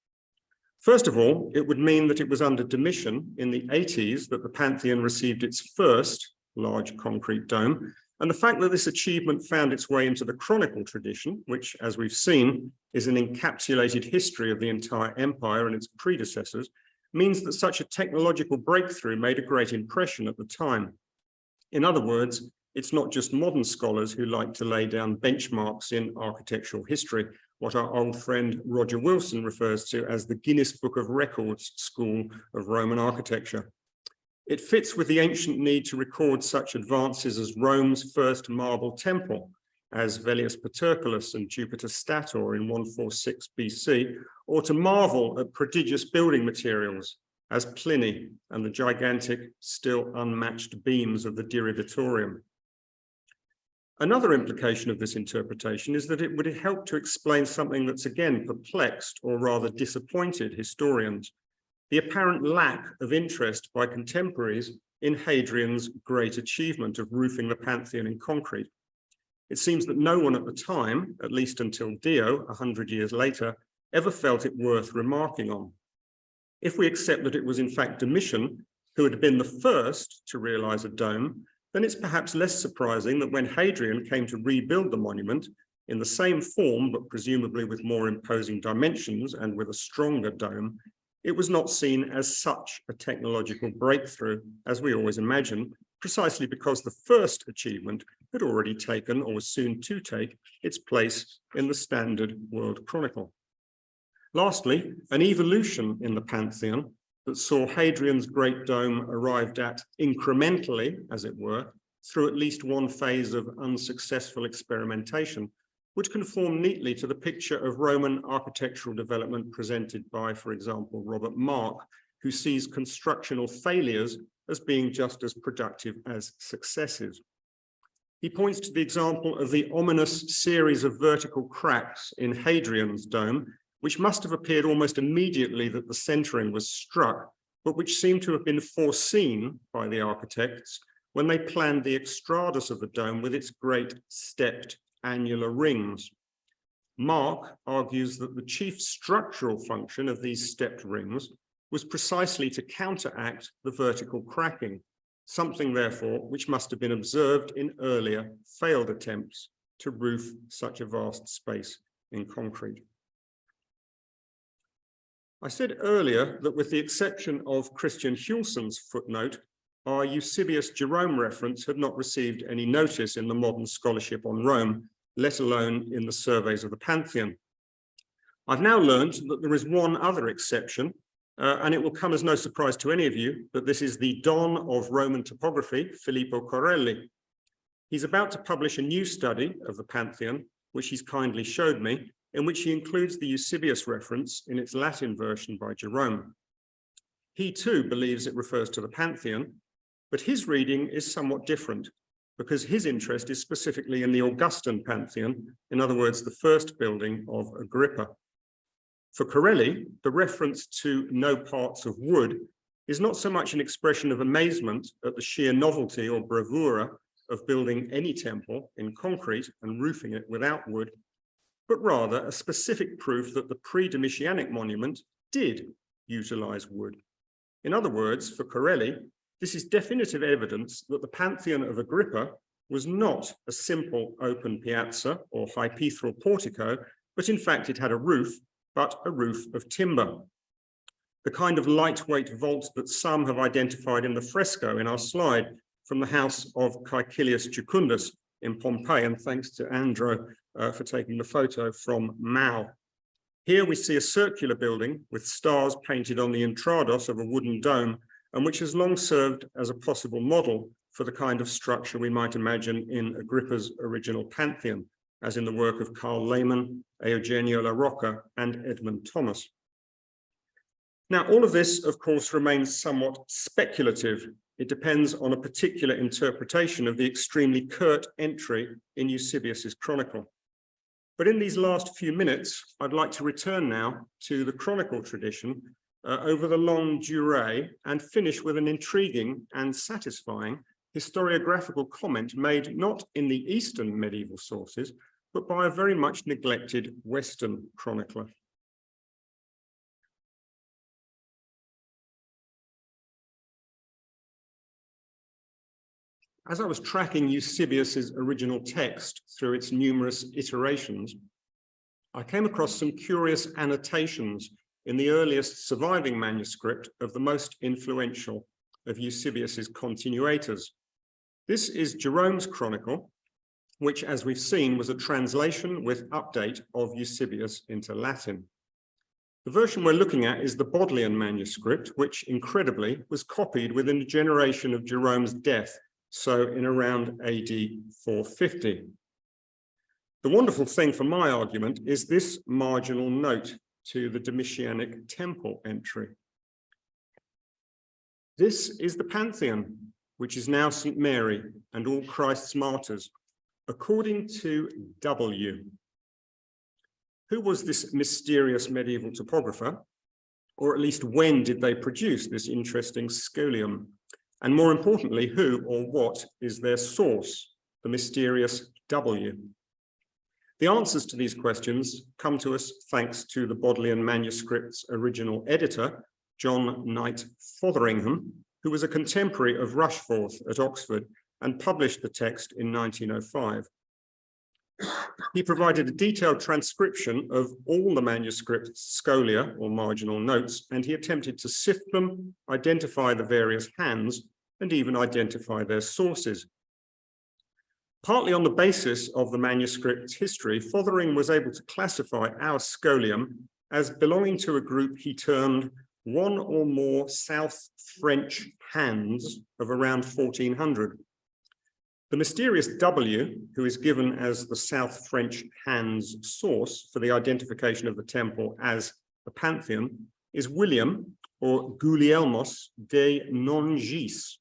First of all, it would mean that it was under Domitian in the 80s that the Pantheon received its first large concrete dome, and the fact that this achievement found its way into the chronicle tradition, which, as we've seen, is an encapsulated history of the entire empire and its predecessors, means that such a technological breakthrough made a great impression at the time. In other words, it's not just modern scholars who like to lay down benchmarks in architectural history, what our old friend Roger Wilson refers to as the Guinness Book of Records school of Roman architecture. It fits with the ancient need to record such advances as Rome's first marble temple, as Velius Paterculus and Jupiter Stator in 146 BC, or to marvel at prodigious building materials, as Pliny and the gigantic, still unmatched beams of the Dirigitorium. Another implication of this interpretation is that it would help to explain something that's again perplexed, or rather disappointed, historians. the apparent lack of interest by contemporaries in Hadrian's great achievement of roofing the Pantheon in concrete. It seems that no one at the time, at least until Dio, 100 years later, ever felt it worth remarking on. If we accept that it was in fact Domitian who had been the first to realize a dome, then it's perhaps less surprising that when Hadrian came to rebuild the monument in the same form, but presumably with more imposing dimensions and with a stronger dome, it was not seen as such a technological breakthrough as we always imagine, precisely because the first achievement had already taken, or was soon to take, its place in the standard world chronicle. Lastly, an evolution in the Pantheon that saw Hadrian's great dome arrived at incrementally, as it were, through at least one phase of unsuccessful experimentation, which conform neatly to the picture of Roman architectural development presented by, for example, Robert Mark, who sees constructional failures as being just as productive as successes. He points to the example of the ominous series of vertical cracks in Hadrian's dome, which must have appeared almost immediately that the centering was struck, but which seem to have been foreseen by the architects when they planned the extradus of the dome with its great stepped annular rings. Mark argues that the chief structural function of these stepped rings was precisely to counteract the vertical cracking, something therefore which must have been observed in earlier failed attempts to roof such a vast space in concrete. I said earlier that with the exception of Christian Hulson's footnote, our Eusebius Jerome reference had not received any notice in the modern scholarship on Rome, let alone in the surveys of the Pantheon. I've now learned that there is one other exception, and it will come as no surprise to any of you that this is the Don of Roman topography, Filippo Corelli. He's about to publish a new study of the Pantheon, which he's kindly showed me, in which he includes the Eusebius reference in its Latin version by Jerome. He too believes it refers to the Pantheon, but his reading is somewhat different because his interest is specifically in the Augustan Pantheon, in other words, the first building of Agrippa. For Corelli, the reference to no parts of wood is not so much an expression of amazement at the sheer novelty or bravura of building any temple in concrete and roofing it without wood, but rather a specific proof that the pre-Domitianic monument did utilize wood. In other words, for Corelli, this is definitive evidence that the Pantheon of Agrippa was not a simple open piazza or hypaethral portico, but in fact it had a roof, but a roof of timber. The kind of lightweight vault that some have identified in the fresco in our slide from the house of Caecilius Jucundus in Pompeii, and thanks to Andro for taking the photo from Mao. Here we see a circular building with stars painted on the intrados of a wooden dome, and which has long served as a possible model for the kind of structure we might imagine in Agrippa's original Pantheon, as in the work of Carl Lehmann, Eugenio La Rocca, and Edmund Thomas. Now, all of this, of course, remains somewhat speculative. It depends on a particular interpretation of the extremely curt entry in Eusebius's chronicle. But in these last few minutes, I'd like to return now to the chronicle tradition over the longue durée and finish with an intriguing and satisfying historiographical comment made not in the Eastern medieval sources, but by a very much neglected Western chronicler. As I was tracking Eusebius's original text through its numerous iterations, I came across some curious annotations in the earliest surviving manuscript of the most influential of Eusebius's continuators. This is Jeromes Chronicle, which, as we've seen, was a translation with update of Eusebius into Latin. The version we're looking at is the Bodleian manuscript, which incredibly was copied within a generation of Jerome's death, so in around AD 450. The wonderful thing for my argument is this marginal note to the Domitianic temple entry. This is the Pantheon, which is now St. Mary and all Christ's martyrs, according to W. Who was this mysterious medieval topographer? Or at least when did they produce this interesting scholium? And more importantly, who or what is their source, the mysterious W? The answers to these questions come to us thanks to the Bodleian manuscript's original editor, John Knight Fotheringham, who was a contemporary of Rushforth at Oxford and published the text in 1905. He provided a detailed transcription of all the manuscript scholia or marginal notes, and he attempted to sift them, identify the various hands, and even identify their sources. Partly on the basis of the manuscript's history, Fotheringham was able to classify our scholium as belonging to a group he termed one or more South French hands of around 1400. The mysterious W, who is given as the South French hands source for the identification of the temple as the Pantheon, is William or Gulielmos de Nongis.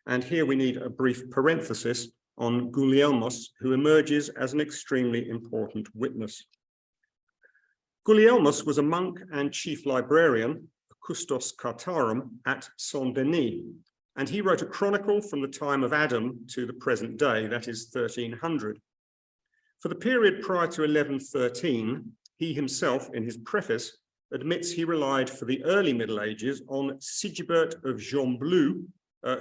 And here we need a brief parenthesis on Gulielmos, who emerges as an extremely important witness. Gulielmos was a monk and chief librarian, Custos Cartarum, at Saint-Denis, and he wrote a chronicle from the time of Adam to the present day, that is 1300. For the period prior to 1113, he himself, in his preface, admits he relied for the early Middle Ages on Sigibert of Gembloux,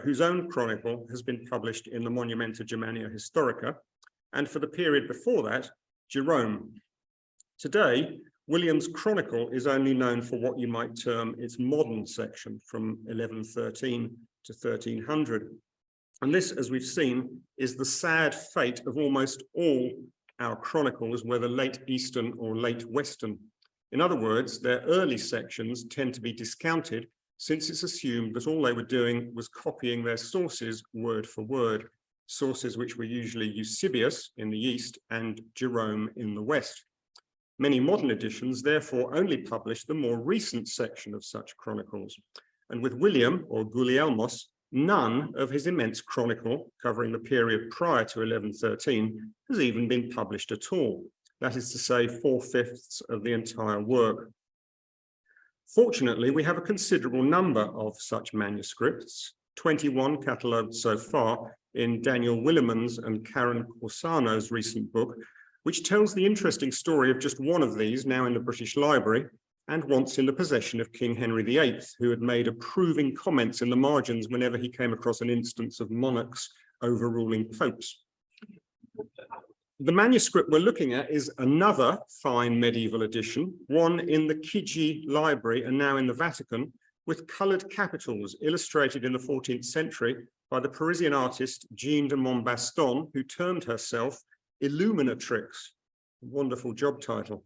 whose own chronicle has been published in the Monumenta Germania Historica, and for the period before that, Jerome. Today, William's chronicle is only known for what you might term its modern section from 1113 to 1300. And this, as we've seen, is the sad fate of almost all our chronicles, whether late Eastern or late Western. In other words, their early sections tend to be discounted since it's assumed that all they were doing was copying their sources word for word, sources which were usually Eusebius in the East and Jerome in the West. Many modern editions therefore only publish the more recent section of such chronicles. And with William, or Gulielmos, none of his immense chronicle, covering the period prior to 1113, has even been published at all. That is to say, 4/5 of the entire work. Fortunately, we have a considerable number of such manuscripts, 21 catalogued so far in Daniel Williman's and Karen Corsano's recent book, which tells the interesting story of just one of these now in the British Library and once in the possession of King Henry VIII, who had made approving comments in the margins whenever he came across an instance of monarchs overruling popes. The manuscript we're looking at is another fine medieval edition, one in the Chigi Library and now in the Vatican, with coloured capitals illustrated in the 14th century by the Parisian artist Jeanne de Montbaston, who termed herself Illuminatrix. Wonderful job title.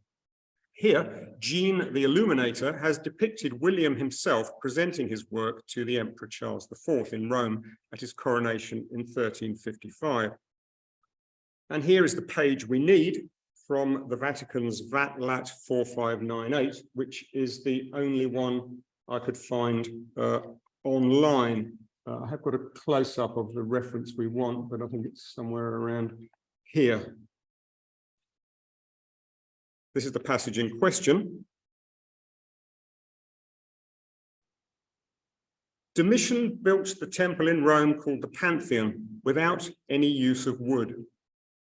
Here, Jean the Illuminator has depicted William himself presenting his work to the Emperor Charles IV in Rome at his coronation in 1355. And here is the page we need from the Vatican's Vat Lat 4598, which is the only one I could find online. I have got a close-up of the reference we want, but I think it's somewhere around here. This is the passage in question. Domitian built the temple in Rome called the Pantheon without any use of wood.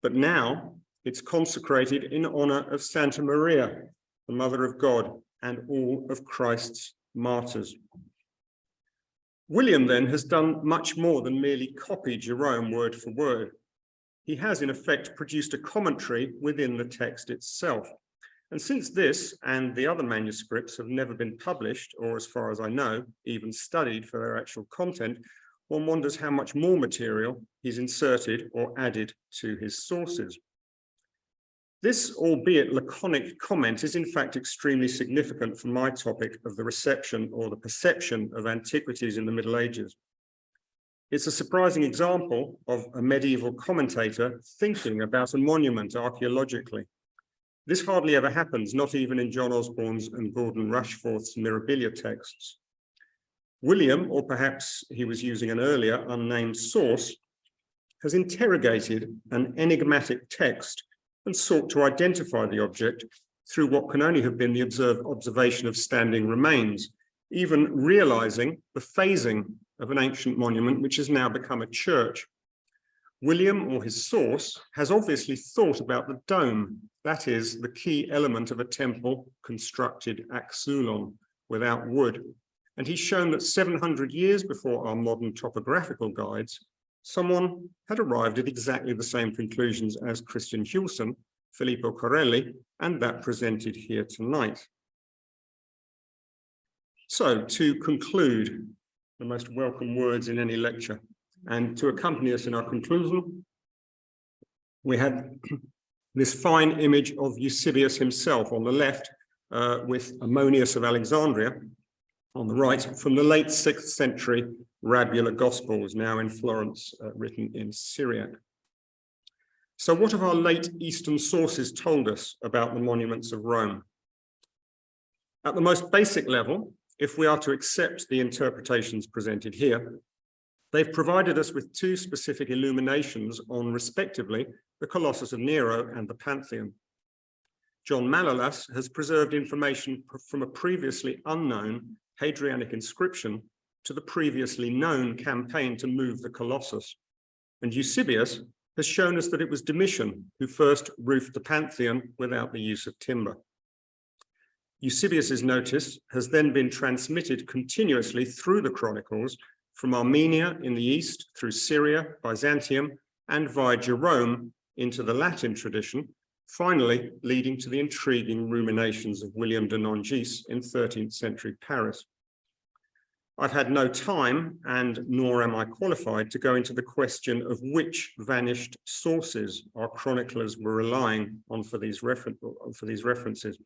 But now it's consecrated in honor of Santa Maria, the Mother of God, and all of Christ's martyrs. William then has done much more than merely copy Jerome word for word. He has in effect produced a commentary within the text itself. And since this and the other manuscripts have never been published, or as far as I know, even studied for their actual content, one wonders how much more material he's inserted or added to his sources. This, albeit laconic comment, is in fact extremely significant for my topic of the reception or the perception of antiquities in the Middle Ages. It's a surprising example of a medieval commentator thinking about a monument archaeologically. This hardly ever happens, not even in John Osborne's and Gordon Rushforth's Mirabilia texts. William, or perhaps he was using an earlier unnamed source, has interrogated an enigmatic text and sought to identify the object through what can only have been the observation of standing remains, even realizing the phasing of an ancient monument which has now become a church. William, or his source, has obviously thought about the dome, that is, the key element of a temple constructed axulon, without wood. And he's shown that 700 years before our modern topographical guides, someone had arrived at exactly the same conclusions as Christian Hulson, Filippo Corelli, and that presented here tonight. So, to conclude, the most welcome words in any lecture, and to accompany us in our conclusion, we have this fine image of Eusebius himself on the left, with Ammonius of Alexandria on the right, from the late 6th century Rabbula Gospels, now in Florence, written in Syriac. So what have our late Eastern sources told us about the monuments of Rome? At the most basic level, if we are to accept the interpretations presented here, they've provided us with two specific illuminations on, respectively, the Colossus of Nero and the Pantheon. John Malalas has preserved information from a previously unknown Hadrianic inscription to the previously known campaign to move the Colossus. And Eusebius has shown us that it was Domitian who first roofed the Pantheon without the use of timber. Eusebius's notice has then been transmitted continuously through the Chronicles from Armenia in the east, through Syria, Byzantium, and via Jerome into the Latin tradition, finally leading to the intriguing ruminations of William de Nangis in 13th century Paris. I've had no time, and nor am I qualified, to go into the question of which vanished sources our chroniclers were relying on for these references.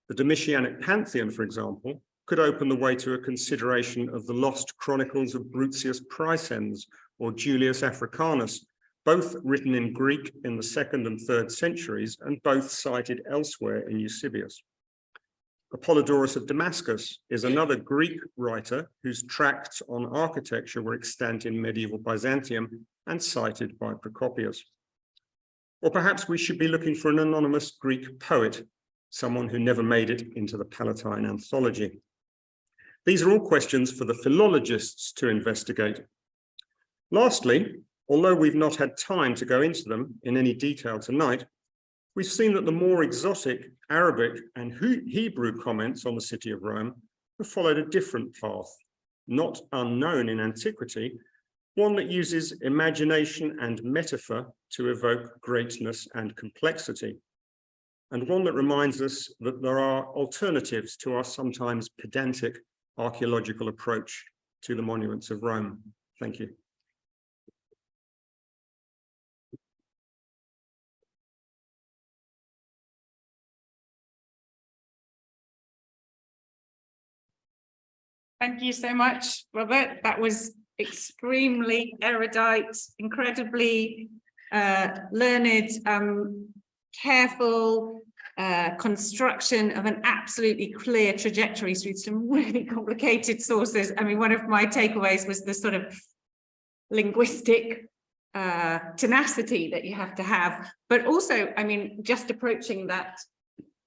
The Domitianic Pantheon, for example, could open the way to a consideration of the lost chronicles of Brutius Praesens or Julius Africanus, both written in Greek in the 2nd and 3rd centuries and both cited elsewhere in Eusebius. Apollodorus of Damascus is another Greek writer whose tracts on architecture were extant in medieval Byzantium and cited by Procopius. Or perhaps we should be looking for an anonymous Greek poet, someone who never made it into the Palatine anthology. These are all questions for the philologists to investigate. Lastly, although we've not had time to go into them in any detail tonight, we've seen that the more exotic Arabic and Hebrew comments on the city of Rome have followed a different path, not unknown in antiquity, one that uses imagination and metaphor to evoke greatness and complexity, and one that reminds us that there are alternatives to our sometimes pedantic archaeological approach to the monuments of Rome. Thank you. Thank you so much, Robert. That was extremely erudite, incredibly learned, careful construction of an absolutely clear trajectory through some really complicated sources. I mean, one of my takeaways was the sort of linguistic tenacity that you have to have, but also, I mean, just approaching that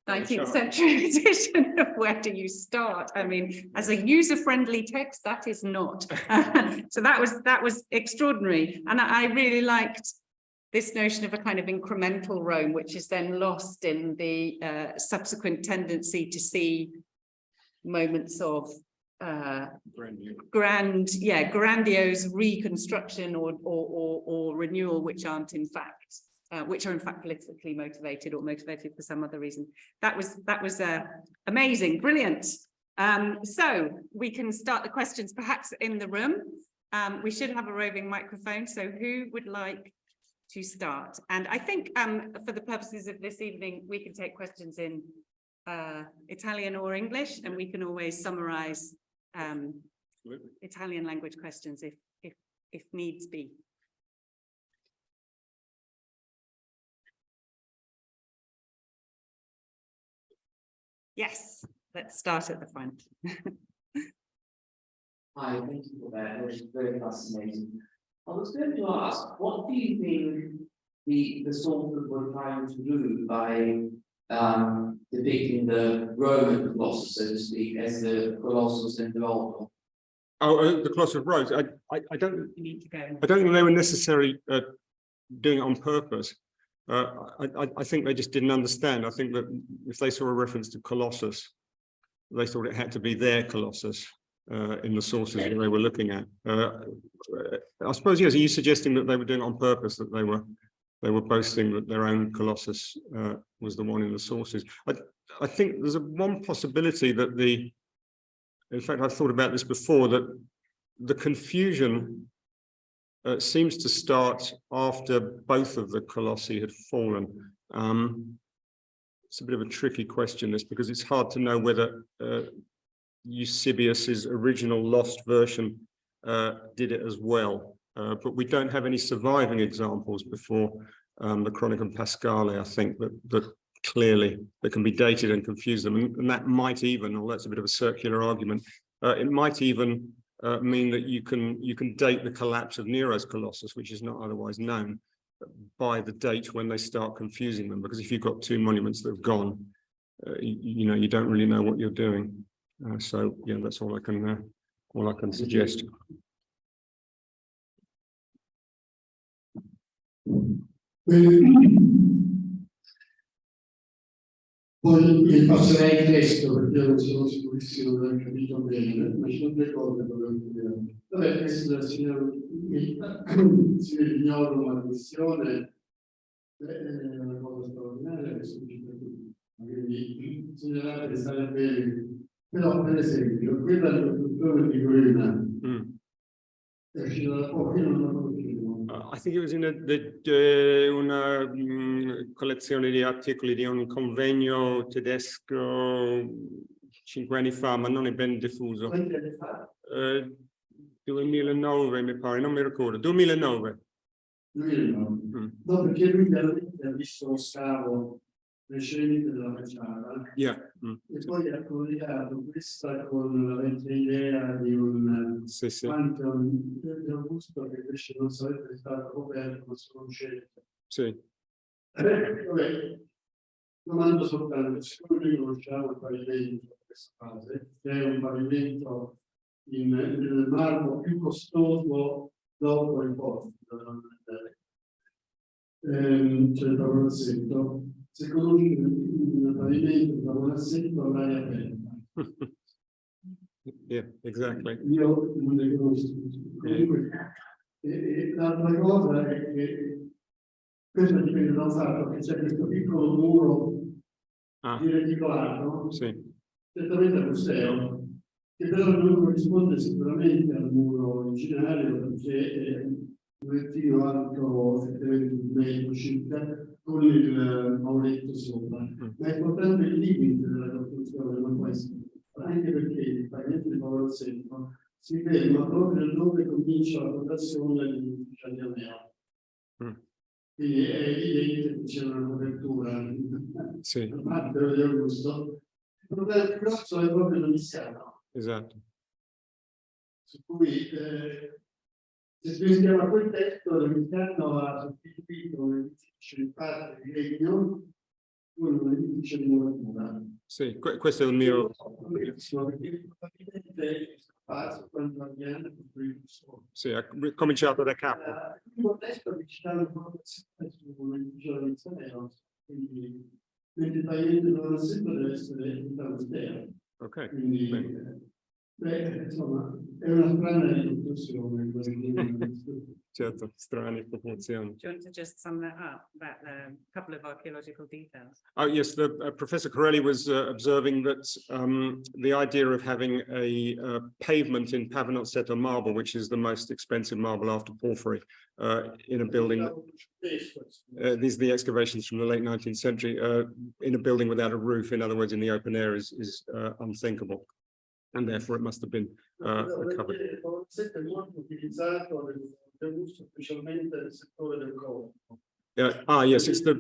19th century edition of where do you start? I mean, as a user-friendly text, that is not. So that was extraordinary. And I really liked this notion of a kind of incremental Rome, which is then lost in the subsequent tendency to see moments of grandiose reconstruction or renewal, which are in fact politically motivated or motivated for some other reason. That was amazing, brilliant. So we can start the questions perhaps in the room. We should have a roving microphone, so who would like to start? And I think for the purposes of this evening, we can take questions in Italian or English, and we can always summarize Italian language questions if needs be. Yes, let's start at the front. Hi, thank you for that. It was very fascinating. I was going to ask, what do you think the sources were trying to do by depicting the Roman Colossus, so to speak, as the Colossus and Rhodes. Oh, the Colossus of Rhodes. I don't. You need to go. I don't think they were necessarily doing it on purpose. I think they just didn't understand. I think that if they saw a reference to Colossus, they thought it had to be their Colossus in the sources that they were looking at. I suppose, yes, are you suggesting that they were doing it on purpose, that they were boasting that their own Colossus was the one in the sources? I think there's one possibility that in fact, I've thought about this before, that the confusion seems to start after both of the Colossi had fallen. It's a bit of a tricky question, this, because it's hard to know whether Eusebius's original lost version did it as well. But we don't have any surviving examples before the Chronicon Paschale, I think, that clearly that can be dated and confuse them. And that might even, although that's a bit of a circular argument, it might even mean that you can date the collapse of Nero's Colossus, which is not otherwise known, by the date when they start confusing them. Because if you've got two monuments that have gone, you don't really know what you're doing. So yeah, that's all I can suggest. Poi passerei il testo perché non sono sicurissimo di aver capito bene, ma ci sono due cose che volevo dire. Vabbè, questo del signor Ignoro, una missione, è una cosa straordinaria che succede a tutti. Quindi bisognerà pensare bene. Però, per esempio, quella costruzione di Grena è uscita da poco, io non la conoscevo. I think it was in una collezione di articoli di un convegno tedesco 5 anni fa, ma non è ben diffuso. Quanti anni fa? 2009 mi pare, non mi ricordo. 2009. 2009. No, perché lui chiaramente ha visto lo scavo recente della facciata e poi ha collegato questa con la vecchia idea di un Pantheon di Augusta che invece non sarebbe stato coperto ma solo scelto. Sì. Vabbè, domando soltanto, siccome noi conosciamo il pavimento in questa fase, che è un pavimento nel marmo più costoso dopo il posto, cioè il pavolazzetto. Se conosci un pavimento da un assetto all'aria aperta. Yeah, exactly. Io non le conosco. Comunque, l'altra cosa è che questo dipende dal fatto che c'è questo piccolo muro di reticolato, certamente museo, che però non corrisponde sicuramente al muro originario perché è un rettino alto 7 metri circa, con il mauretto sopra, ma è importante il limite della costruzione, non può essere, anche perché il pavimento di Paolozzetto si ferma proprio dove comincia la dotazione di ufficiali a Nero. Quindi è evidente che c'è una copertura da parte di Augusto. Il problema più grosso è proprio l'iniziato. Esatto. Su cui se spendiamo a quel testo, l'iniziato ha sostituito un'edificio in parte di legno con un edificio di muratura. Sì, questo è il mio... Sì, ha cominciato da capo. Il primo testo che ci dà l'informazione sull'edificio di Nero, quindi il pavimento non sempre deve essere intero. Ok. Quindi, insomma, è una strana ricostruzione. Certo, strane proporzioni. Do you want to just sum that up about a couple of archaeological details? Oh yes, Professor Corelli was observing that the idea of having a pavement in Pavonazzetto marble, which is the most expensive marble after porphyry, in a building. These are the excavations from the late 19th century. In a building without a roof, in other words, in the open air, is unthinkable, and therefore it must have been recovered. Specialmente nel settore del corpo. Yes, it's the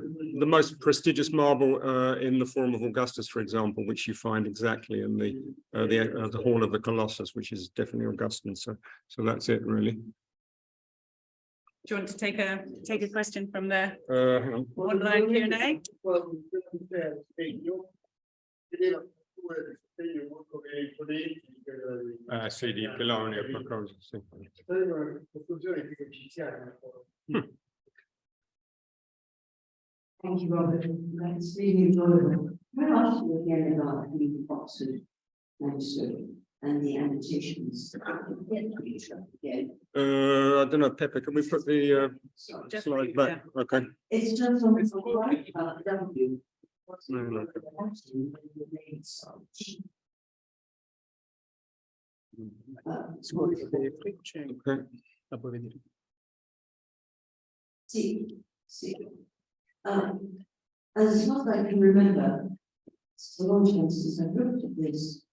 most prestigious marble in the Forum of Augustus, for example, which you find exactly in the Hall of the Colossus, which is definitely Augustan. So that's it, really. you want to take a question from the hang on. online Q&A? Sì, di piloni o qualcosa, sì. Thank you, Robert. That's really enjoyable. Can I ask you again about the Oxford manuscript and the annotations? Again. I don't know, Pepper, can we put the Just slide leave, back? Okay. It's just on the right about W. No, no. Okay. See. As far as I can remember, it's a long time since I've looked at this.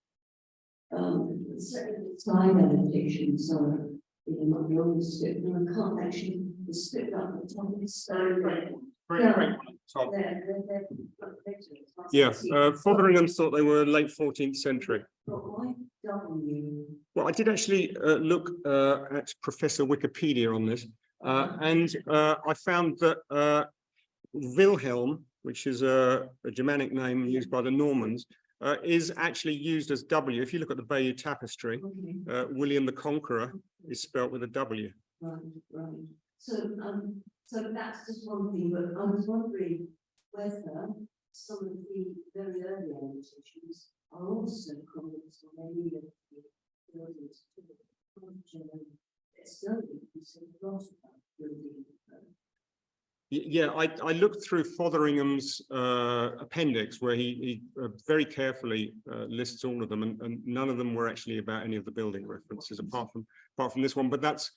Slide annotations are not the old script, and I can't actually the script up the top of this slide. Yeah, Fotheringham thought they were late 14th century. But why W? Well, I did actually look at Professor Wikipedia on this, and I found that Wilhelm, which is a Germanic name used by the Normans, is actually used as W. If you look at the Bayeux Tapestry, Okay, William the Conqueror is spelt with a W. right. So that's just one thing, but I was wondering whether some of the very early annotations are also comments on any of the buildings. It's certainly considered a lot about building. Yeah, I looked through Fotheringham's appendix where he very carefully lists all of them, and none of them were actually about any of the building references apart from this one. But that's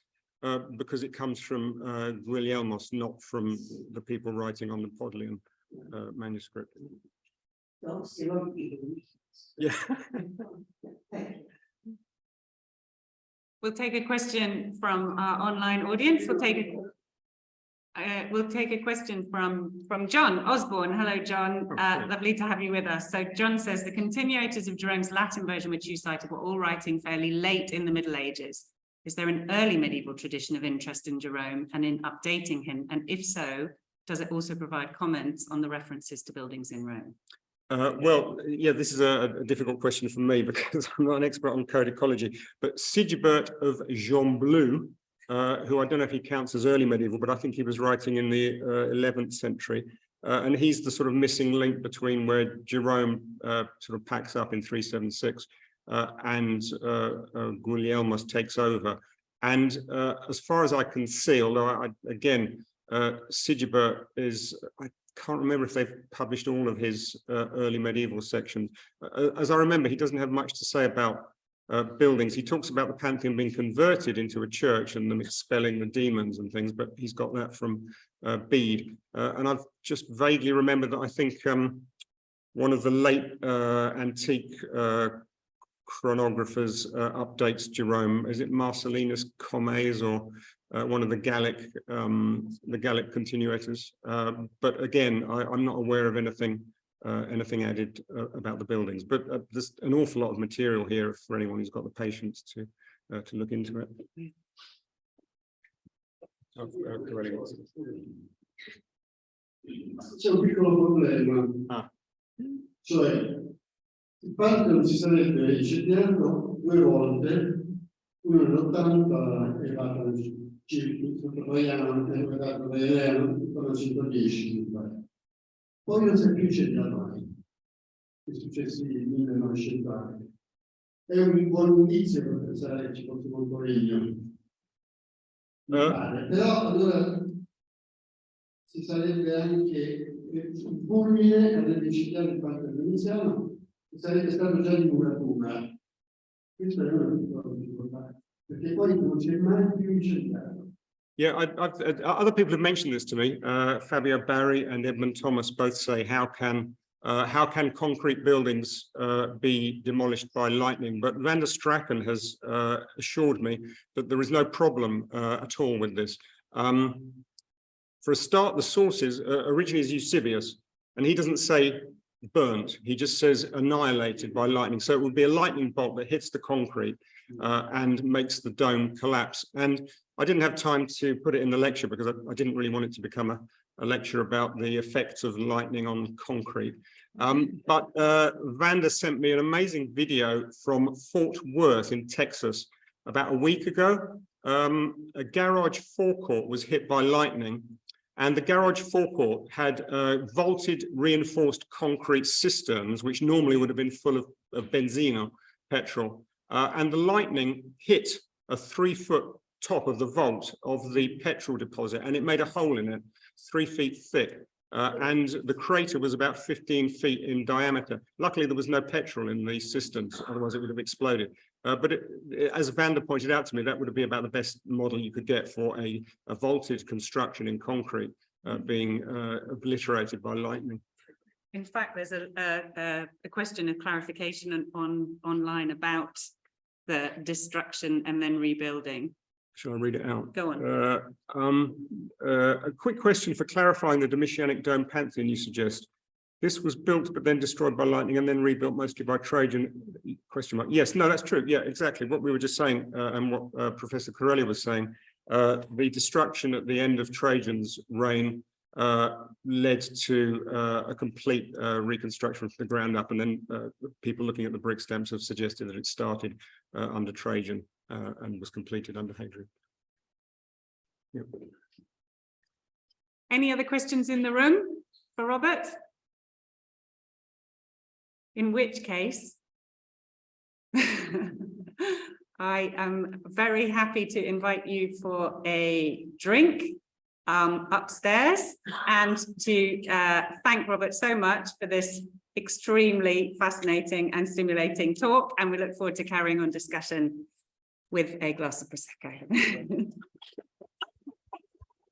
because it comes from Gulielmos, not from the people writing on the Bodleian manuscript. Yeah. We'll take a question from our online audience. We'll take a question from John Osborne. Hello, John. Lovely to have you with us. So John says the continuators of Jerome's Latin version, which you cited, were all writing fairly late in the Middle Ages. Is there an early medieval tradition of interest in Jerome and in updating him? And if so, does it also provide comments on the references to buildings in Rome? Well, yeah, this is a difficult question for me because I'm not an expert on codicology, but Sigebert of Gembloux, who I don't know if he counts as early medieval, but I think he was writing in the 11th century. And he's the sort of missing link between where Jerome sort of packs up in 376 and Gulielmos takes over. And as far as I can see, although Sigebert is, I can't remember if they've published all of his early medieval sections. As I remember, he doesn't have much to say about buildings. He talks about the Pantheon being converted into a church and them expelling the demons and things, but he's got that from Bede. And I've just vaguely remembered that I think one of the late antique chronographers updates Jerome. Is it Marcellinus Comes or one of the Gallic continuators? But again, I'm not aware of anything added about the buildings. But there's an awful lot of material here for anyone who's got the patience to look into it. C'è un piccolo problema, cioè il Pantheon si sarebbe incendiato 2 volte, uno nell'80 e l'altro nel intorno al 110, poi non si è più incendiato mai, i successivi 1900 anni. È un buon indizio per pensare che ci fosse molto legno. Però allora si sarebbe anche il fulmine avrebbe incendiato il Pantheon veneziano e sarebbe stato già di muratura. Questo è una piccola difficoltà, perché poi non si è mai più incendiato. Yeah, other people have mentioned this to me. Fabio Barry and Edmund Thomas both say, how can concrete buildings be demolished by lightning? But Van der Stracken has assured me that there is no problem at all with this. For a start, the sources originally is Eusebius, and he doesn't say burnt. He just says annihilated by lightning. So it would be a lightning bolt that hits the concrete and makes the dome collapse. And I didn't have time to put it in the lecture because I didn't really want it to become a lecture about the effects of lightning on concrete. But Vanda sent me an amazing video from Fort Worth in Texas about a week ago. A garage forecourt was hit by lightning, and the garage forecourt had vaulted reinforced concrete cisterns, which normally would have been full of benzene or petrol. And the lightning hit a 3-foot top of the vault of the petrol deposit, and it made a hole in it 3 feet thick. And the crater was about 15 feet in diameter. Luckily, there was no petrol in the cisterns, otherwise it would have exploded. But as Vanda pointed out to me, that would be about the best model you could get for a vaulted construction in concrete being obliterated by lightning. In fact, there's a question of clarification online about the destruction and then rebuilding. Shall I read it out? Go on. A quick question for clarifying the Domitianic Dome Pantheon you suggest. This was built but then destroyed by lightning and then rebuilt mostly by Trajan, question mark. Yes, no, that's true. Yeah, exactly. What we were just saying and what Professor Corelli was saying, the destruction at the end of Trajan's reign led to a complete reconstruction from the ground up, and then people looking at the brick stamps have suggested that it started under Trajan and was completed under Hadrian. Yep. Any other questions in the room for Robert? In which case, I am very happy to invite you for a drink upstairs, and to thank Robert so much for this extremely fascinating and stimulating talk, and we look forward to carrying on discussion with a glass of Prosecco.